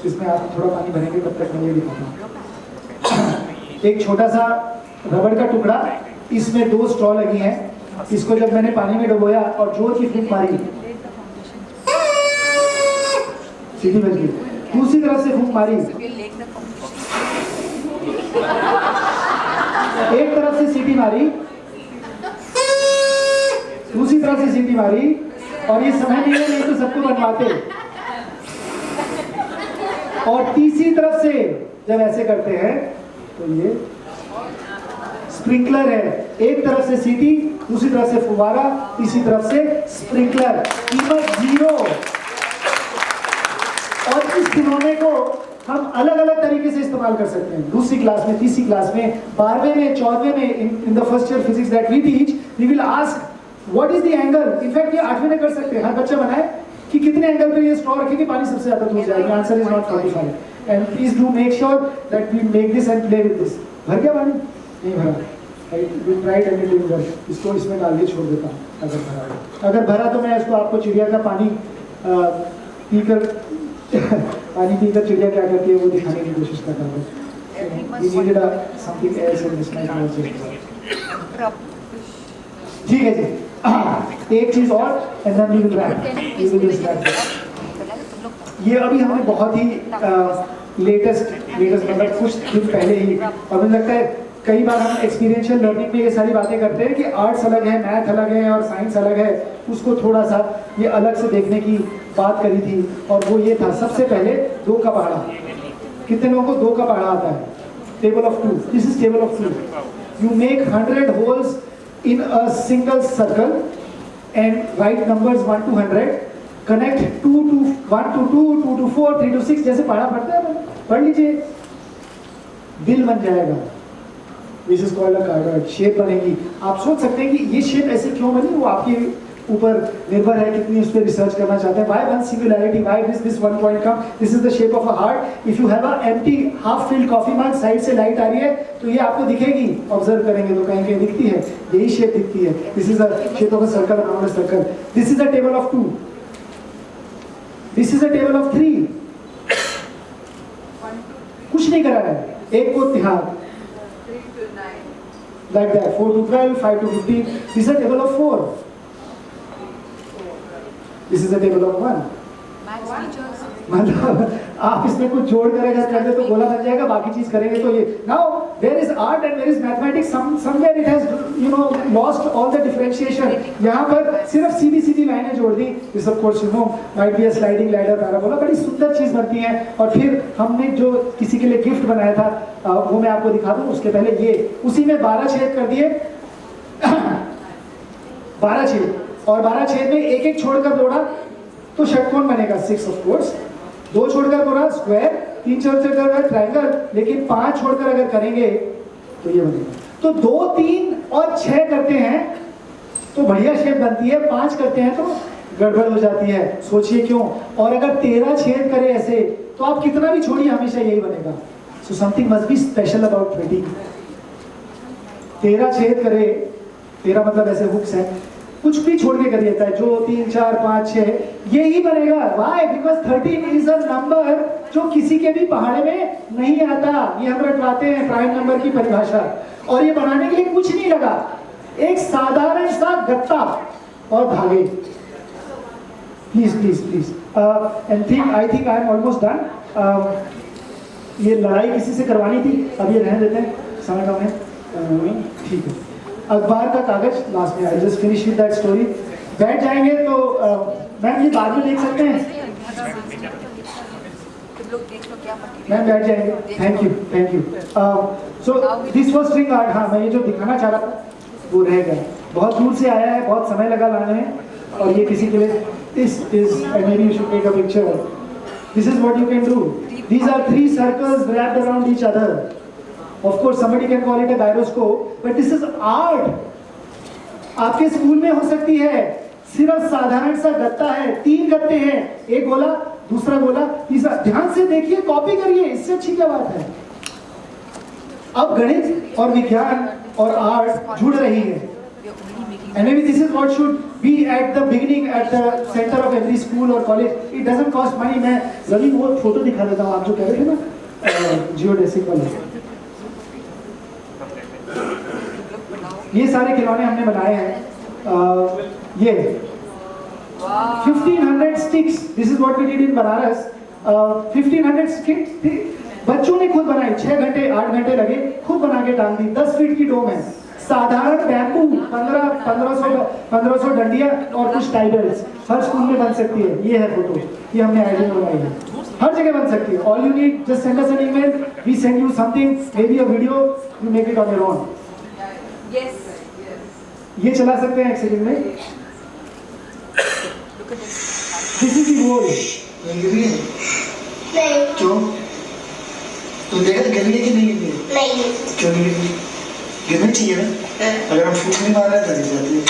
S1: इसमें आप थोड़ा पानी भरेंगे तब तक मैं ये दिखाता हूँ। एक छोटा सा रबड़ का टुकड़ा, इसमें 2 स्ट्रॉ लगी हैं। इसको जब मैंने पानी में डुबोया और जोर की फूंक मारी, सीटी बज गई। दूसरी तरफ से फूंक मारी, एक तरफ से सीटी मारी, दूसरी तरफ से सीटी मारी, और ये समय नहीं तो सबको बनवाते। और तीसरी तरफ से जब ऐसे करते हैं तो ये स्प्रिंकलर है। एक तरफ से सीटी, दूसरी तरफ से फुवारा, तीसरी तरफ से स्प्रिंकलर। कीमत 0। और इस खिलौने को हम अलग अलग तरीके से इस्तेमाल कर सकते हैं। दूसरी क्लास में, तीसरी क्लास में, 12वें में, 14वें में, in the first year physics that we teach, we will ask what is the angle. In fact ये 8वें में कर सकते हैं। हर बच्चा बनाए कि कितने एंगल पे ये स्ट्रॉ रखें कि पानी सबसे ज्यादा दूर जाएगा। Answer is not 45। And please do make sure that we make this and play with this. भर गया पानी? नहीं भरा। Will try and do that. इसको इसमें डाल के छोड़ देता हूँ अगर भरा। अगर भरा तो मैं इसको आपको चिड़िया का पानी पीकर पानी पीकर चिड़िया क्या करती है वो दिखाने की कोशिश करता हूँ। We needed something else in this night also. ठीक है जी। एक चीज और and then we will wrap. ये अभी हमने बहुत ही लेटेस्ट मतलब कुछ दिन पहले ही, और मुझे लगता है कई बार हम एक्सपीरियंशियल लर्निंग में ये सारी बातें करते हैं कि आर्ट्स अलग है, मैथ अलग है और साइंस अलग है। उसको थोड़ा सा ये अलग से देखने की बात करी थी, और वो ये था सबसे पहले 2 का पहाड़ा। कितने लोगों को 2 का पहाड़ा आता है? Table of 2। This is table of 2। You make 100 holes in a single circle and write numbers 1 to 100, connect 2 to 1 to 2, 2 to 4, 3 to 6, जैसे पढ़ा पढ़ते हैं पढ़ लीजिए। दिल बन जाएगा। This is called a cardioid। Shape बनेगी। आप सोच सकते हैं कि ये शेप ऐसे क्यों बनी, वो आपके ऊपर निर्भर है कितनी उस पर रिसर्च करना चाहते हैं। Why one singularity? Why this one point come? This is the shape of a heart. If you have a empty half filled coffee mug, side से लाइट आ रही है तो ये आपको दिखेगी। ऑब्जर्व करेंगे तो कहीं कहीं दिखती है, यही शेप दिखती है। This is a shape of a circle around a circle. This is a table of 2. This is a table of 3. कुछ नहीं करा है। एक को ध्यान like that, 4 to 12, 5 to 15. This is a table of 4. This is a table of 1. मतलब आप इसमें कुछ जोड़ कर अगर कर दे तो गोला बन जाएगा, बाकी चीज करेंगे तो ये। Now there is art and there is mathematics. Somewhere it has lost all the differentiation. यहाँ पर सिर्फ सीधी सीधी लाइनें जोड़ दी। This of course might be a sliding ladder parabola। बड़ी सुंदर चीज बनती है। और फिर हमने जो किसी के लिए गिफ्ट बनाया था वो मैं आपको दिखा दूं। उसके पहले ये उसी में 12 छेद कर दिए। 12 छेद, और 12 छेद में एक एक छोड़कर जोड़ा तो षटकोण बनेगा 6 ऑफ कोर्स। 2 छोड़कर पूरा स्क्वायर, 3 छोड़कर ट्रायंगल, लेकिन 5 छोड़कर अगर करेंगे तो ये बनेगा। तो 2, 3 और 6 करते हैं तो बढ़िया शेप बनती है, 5 करते हैं तो गड़बड़ हो जाती है। सोचिए क्यों। और अगर 13 छेद करे ऐसे तो आप कितना भी छोड़िए हमेशा यही बनेगा। So something must be special about 20। 13 छेद करे, 13 मतलब ऐसे हुक्स है, कुछ भी छोड़ के करिए, चाहे जो 3, 4, 5, 6 यही बनेगा। Why? Because 13 is a number जो किसी के भी पहाड़े में नहीं आता। ये हम रटवाते हैं प्राइम नंबर की परिभाषा, और ये बनाने के लिए कुछ नहीं लगा, एक साधारण सा गत्ता और धागे। Please please please and I think I am almost done. ये लड़ाई किसी से करवानी थी, अब ये रहने देते हैं, समय कम है। ठीक है, अखबार का कागज लास्ट में। I just finish with that story. बैठ जाएंगे तो मैम ये बाद में देख सकते हैं। मैम बैठ जाएंगे। Thank you. So this was string art. हाँ, मैं ये जो दिखाना चाह रहा था वो रह गया। बहुत दूर से आया है, बहुत समय लगा लाने में, और ये किसी के लिए this is maybe you should take a picture. This is what you can do. These are 3 circles wrapped around each other. Of course, somebody can call it a gyroscope, but this is art. आपके school में हो सकती है। सिर्फ साधारण सा गत्ता है, 3 गत्ते हैं, एक गोला, दूसरा गोला, तीसरा। ध्यान से देखिए, कॉपी करिए, इससे अच्छी क्या बात है। अब गणित और विज्ञान और आर्ट जुड़ रही है। And maybe this is what should be at the beginning, at the center of every school or college. It doesn't cost money. मैं रवि वो फोटो दिखा देता हूँ, आप जो कह रहे थे ना जियोडेसिक वाले, ये सारे खिलौने हमने बनाए हैं। ये 1500 sticks, this is what we did in Banaras. 1500 sticks बच्चों ने खुद बनाई, 6 घंटे 8 घंटे लगे, खुद बना के टांग दी। 10 फीट की डोम है, साधारण बैम्बू, 1500 डंडियां और कुछ टाइडल्स, हर स्कूल में बन सकती है। ये है फोटो, ये हमने आइडिया बनाई है, हर जगह बन सकती है। All you need just send us an email, we send you something, may be a video, you make it on your own. ये चला सकते हैं 1 सेकंड में। This is the goal.
S6: नहीं
S3: क्यों? तुम देखा गिर गई कि नहीं गिर गई?
S6: नहीं
S3: क्यों नहीं गिर गई? गिरनी चाहिए ना। अगर हम फूंक नहीं मार रहे तो गिर जाती है।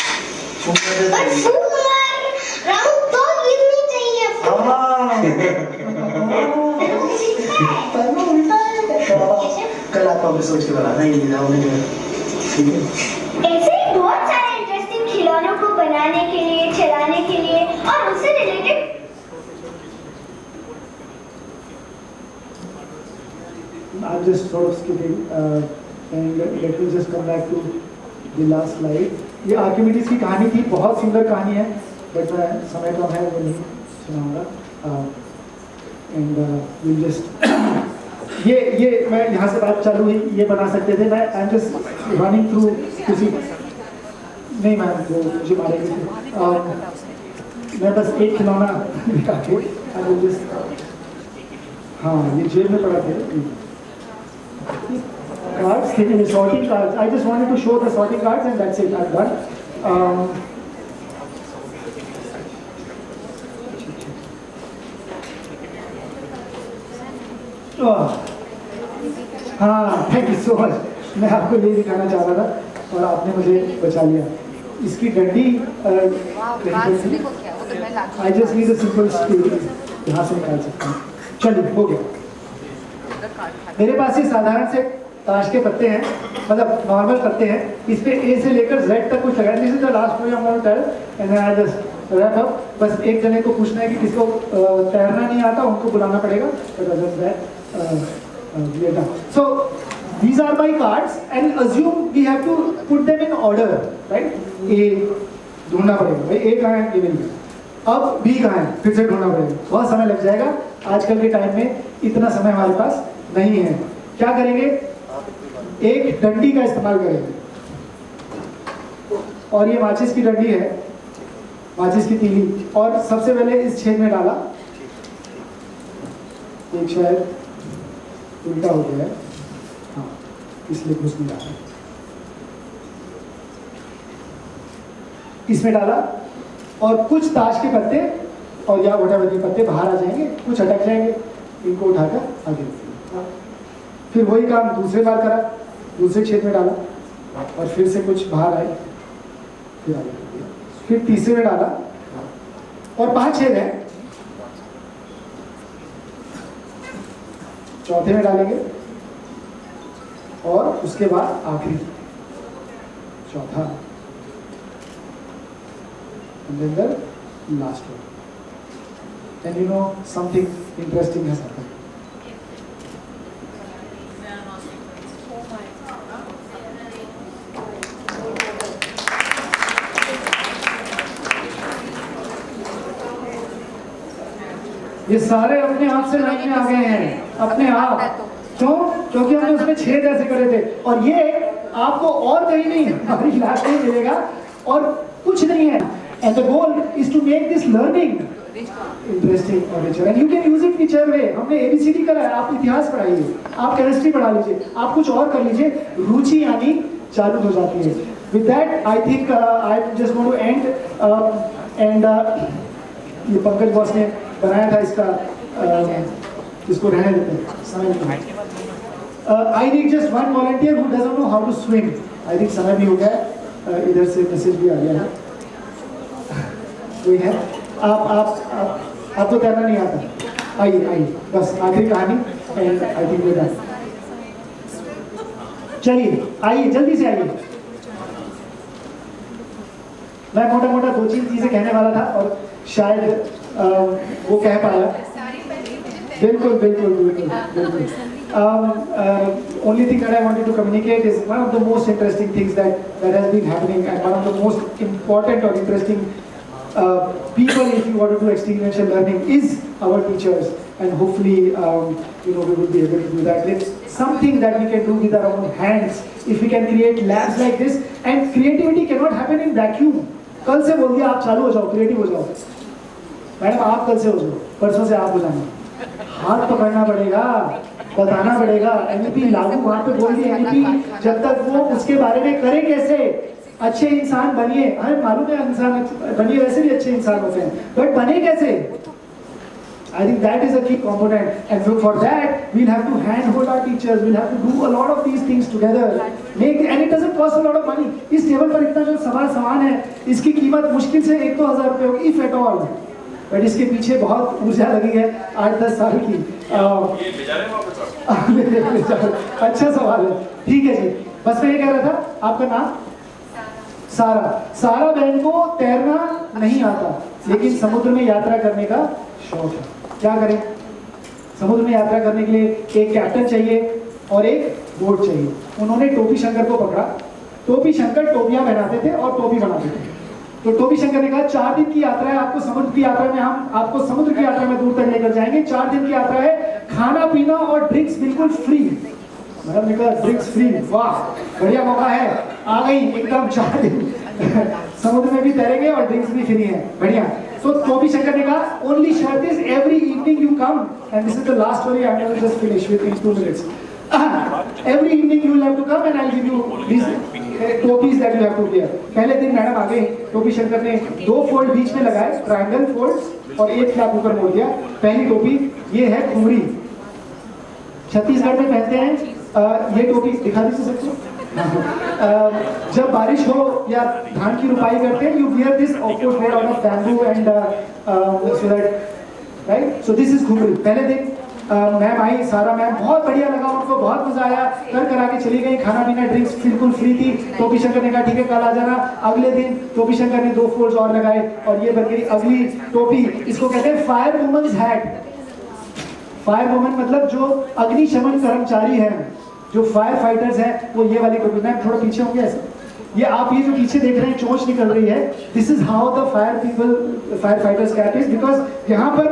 S3: फूंक मार रहे
S6: पर
S3: तो
S6: फूंक मार रहा हूँ तो गिरनी चाहिए।
S3: कल आप अपने सोच के बताना, ये गिरा होने का, ठीक है?
S6: ऐसे ही बहुत सारे इंटरेस्टिंग खिलौनों को बनाने के लिए, चलाने के लिए और उससे related
S1: I'm just sort of skipping and let me just come back to the last slide. ये आर्किमिडीज की कहानी थी, बहुत सुंदर कहानी है, बट समय कम है, वो नहीं सुनाऊंगा। एंड विल जस्ट ये मैं यहाँ से बात चालू हुई, ये बना सकते थे, मैं आई एम जस्ट रनिंग थ्रू किसी नहीं मैम वो मुझे मारेंगे, मैं बस एक खिलौना दिखा के आई विल जस्ट, हाँ ये जेब में पड़ा थे cards, the sorting cards. I just wanted to show the sorting cards and that's it. I'm done. हाँ, थैंक यू सो मच। मैं आपको ये दिखाना चाह रहा था और आपने मुझे बचा लिया। इसकी डंडी I just need a simple screw, यहाँ से निकाल सकता हूँ। चलिए हो गया। मेरे पास ये साधारण से ताश के पत्ते हैं, मतलब नॉर्मल पत्ते हैं, इस पे ए से लेकर जेड तक कुछ लगाया। This is the last video I am going to tell and I just wrap up. बस एक जने को पूछना है कि किसको तैरना नहीं आता, उनको बुलाना पड़ेगा। सो these are my cards and assume we have to put them in order, right? ए ढूंढना पड़ेगा, भाई ए कहाँ है, ये नहीं है। अब बी कहाँ है, फिर से ढूंढना पड़ेगा, बहुत समय लग जाएगा। आजकल के टाइम में इतना समय हमारे पास नहीं है। क्या करेंगे, एक डंडी का इस्तेमाल करेंगे, और ये माचिस की डंडी है, माचिस की तीली, और सबसे पहले इस छेद में डाला, एक शायद उल्टा हो गया है, हाँ इसलिए घुस नहीं रहा, इसमें डाला, और कुछ ताश के पत्ते और या वोटावटी पत्ते बाहर आ जाएंगे, कुछ अटक जाएंगे, इनको उठाकर आगे। फिर वही काम दूसरे बार करा, दूसरे छेद में डाला और फिर से कुछ बाहर आए, फिर आगे, फिर तीसरे में डाला और 5 छेद हैं, चौथे में डालेंगे और उसके बाद आखिरी चौथा, and then the last one. And you know something interesting has happened. ये सारे अपने आप से लाइन में आ गए हैं, अपने आप। क्यों? क्योंकि हमने उसमें 6 ऐसे करे थे, और ये आपको और कहीं नहीं हमारी लैब में मिलेगा और कुछ नहीं है। And the goal is to make this learning interesting और richer, and you can use it whichever way. हमने ABCD करा है, आप इतिहास पढ़ाइए, आप केमिस्ट्री पढ़ा लीजिए, आप कुछ और कर लीजिए, रुचि आनी चालू हो जाती है। With that, I think I just want to end and ये पंकज बॉस ने बनाया था इसका, इसको रहने देते हैं, समय नहीं। I need just one volunteer who doesn't know how to swim. I think समय भी हो गया, इधर से मैसेज भी आ गया है। कोई है? आपको तैरना नहीं आता? आइए, बस आखिरी कहानी and I think we done. चलिए आइए, जल्दी से आइए। मैं मोटा मोटा 2-3 चीजें कहने वाला था और शायद वो कह पाया। बिल्कुल बिल्कुल बिल्कुल बिल्कुल। Only thing that I wanted to communicate is one of the most interesting things that has been happening, and one of the most important or interesting people, if you want to do experiential learning, is our teachers, and hopefully we will be able to do that. It's something that we can do with our own hands if we can create labs like this. And creativity cannot happen in vacuum. कल से बोल दिया आप चालू हो जाओ, creative हो जाओ। मैडम आप कल से हो जाओ, परसों से आप हो जाना। हाथ पकड़ना पड़ेगा, बताना पड़ेगा। एनईपी लागू वहाँ पे बोल दिया एनईपी, जब तक वो उसके बारे में करे कैसे, अच्छे इंसान बनिए। हमें मालूम है इंसान बनिए, वैसे भी अच्छे इंसान होते हैं, बट बने कैसे? I think that is a key component, and for that we'll have to handhold our teachers. We'll have to do a lot of these things together. And it doesn't cost a lot of money. इस table पर इतना जो सामान है, इसकी कीमत मुश्किल से 1-2 हज़ार रुपये होगी, if at all. बट इसके पीछे बहुत ऊर्जा लगी है 8-10 साल की। अच्छा सवाल है, ठीक है जी। बस मैं ये कह रहा था, आपका नाम? सारा। सारा बहन को तैरना नहीं आता, लेकिन समुद्र में यात्रा करने का शौक है। क्या करें? समुद्र में यात्रा करने के लिए एक कैप्टन चाहिए और एक बोट चाहिए। उन्होंने टोपी शंकर को पकड़ा। टोपी शंकर टोपियां बनाते थे और टोपी बनाते थे। तो टोपी शंकर ने कहा 4 दिन की यात्रा है, आपको समुद्र की यात्रा में हम आपको समुद्र की यात्रा में दूर तक लेकर जाएंगे। 4 दिन की यात्रा है, खाना पीना और ड्रिंक्स बिल्कुल फ्री। मैडम ने कहा ड्रिंक्स फ्री, वाह बढ़िया मौका है, आ गई एकदम। 4 दिन समुद्र में भी तैरेंगे और ड्रिंक्स भी फ्री है, बढ़िया। तो टोपी शंकर ने कहा ओनली शर्त is every evening you come, and this is the last story I will just finish with in 2 minutes. Every evening you will have to come and I'll give you these टोपीज that you have to wear. पहले दिन madam आ गई, टोपी शंकर ने 2 fold बीच में लगाए, triangle folds, और एक flap ऊपर मोड़ दिया। पहली टोपी ये है घुंगरी, छत्तीसगढ़ में पहनते हैं। ये टोपी दिखा दीजिए सबको। जब बारिश हो या धान की रुपाई करते हैं, you wear this of course made out of bamboo and so that right. So this is घुंगरी। पहले दिन मैम आई, सारा मैम, बहुत बढ़िया लगा उनको, बहुत मजा आया, कर आके चली गई। खाना पीना ड्रिंक्स बिल्कुल फ्री थी। टोपी शंकर ने कहा ठीक है कल आ जाना। अगले दिन टोपी शंकर ने 2 फोल्ड्स और लगाए और ये बन गई अगली टोपी। इसको कहते हैं fire woman's hat. Fire woman मतलब जो अग्निशमन कर्मचारी हैं, जो फायर फाइटर्स हैं, वो ये वाली टोपी। मैम थोड़ा पीछे होंगे ऐसे, ये आप ये जो पीछे देख रहे हैं चोंच निकल रही है, this is how the fire fighters cap is, because यहाँ पर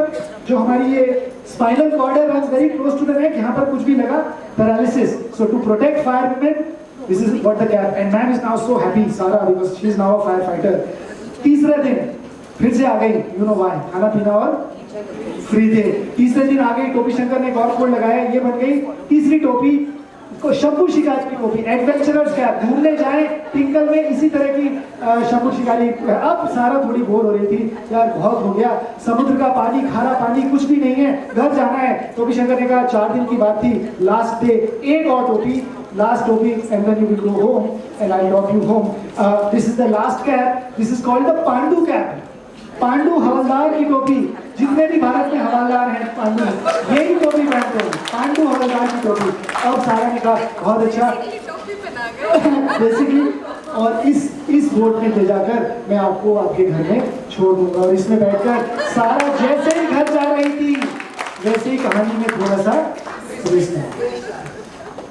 S1: जो हमारी ये स्पाइनल कॉर्ड है runs very close to the neck, यहाँ पर कुछ भी लगा paralysis. So to protect fire women this is what the cap, and ma'am is now so happy Sara because she is now a fire fighter. तीसरा दिन फिर से आ गई, यू नो व्हाई, खाना पीना और फ्री थे। तीसरे दिन आ गई, टोपी शंकर ने गॉड कोड लगाया, ये बन गई तीसरी टोपी, को शंभू शिकारी की टोपी, एडवेंचरर्स कैप। घूमने जाए टिंकल में इसी तरह की शंभू शिकारी। अब सारा थोड़ी बोर हो रही थी, यार बहुत हो गया, समुद्र का पानी, खारा पानी, कुछ भी नहीं है, घर जाना है। टोपी शंकर ने कहा 4 दिन की बात थी, लास्ट डे एक और टोपी, लास्ट टोपी, and then you will go home and I drop you home. This is the last cap, this is called the Pandu cap. Pandu हवलदार की टोपी, जितने भी भारत में हवलदार हैं पांडु यही टोपी पहनते हैं, पांडु हवलदार की टोपी। अब सारा ने कहा बहुत अच्छा बेसिकली, और इस बोट में ले जाकर मैं आपको आपके घर में छोड़ दूंगा, और इसमें बैठकर सारा जैसे ही घर जा रही थी वैसे ही कहानी में थोड़ा सा ट्विस्ट है।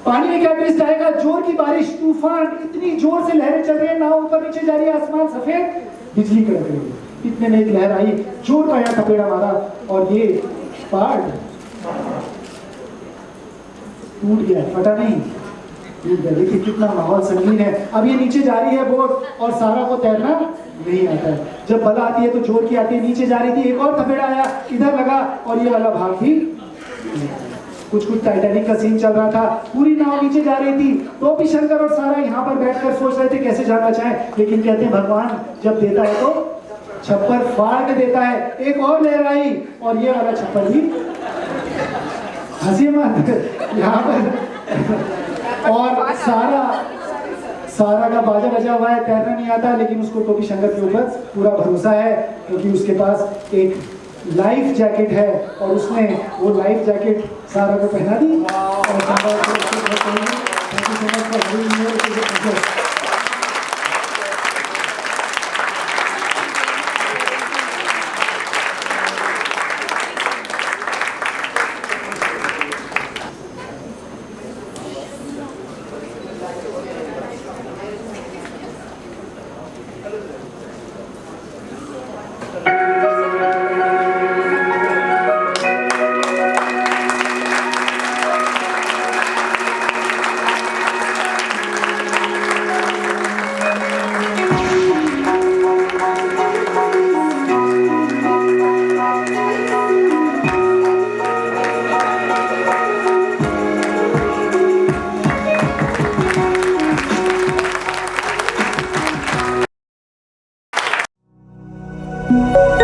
S1: पानी में क्या ट्विस्ट आएगा? जोर की बारिश, तूफान, इतनी जोर से लहरें चल रही है, नाव ऊपर नीचे जा रही है, आसमान सफेद, बिजली कड़क रही है। इतने में एक लहर आई, जोर का यहाँ थपेड़ा मारा और ये पार्ट टूट गया, फटा नहीं, टूट गया। देखिए कितना माहौल संगीन है। अब ये नीचे जा रही है बोट और सारा को तैरना नहीं आता है। जब बला आती है तो जोर की आती है, नीचे जा रही थी, एक और थपेड़ा आया, इधर लगा और ये वाला भाग भी। कुछ टाइटैनिक का सीन चल रहा था, पूरी नाव नीचे जा रही थी। टोपी शंकर और सारा यहाँ पर बैठकर सोच रहे थे कैसे जान बचाएं, लेकिन कहते हैं भगवान जब देता है तो छप्पर फाड़ के देता है। एक और लहर आई और ये वाला छप्पर भी, हंसी मत यहाँ पर। और सारा का बाजा बजा हुआ है, तैरना नहीं आता, लेकिन उसको टोपी शंकर के ऊपर पूरा भरोसा है क्योंकि उसके पास एक लाइफ जैकेट है और उसने वो लाइफ जैकेट सारा को पहना दी। और है।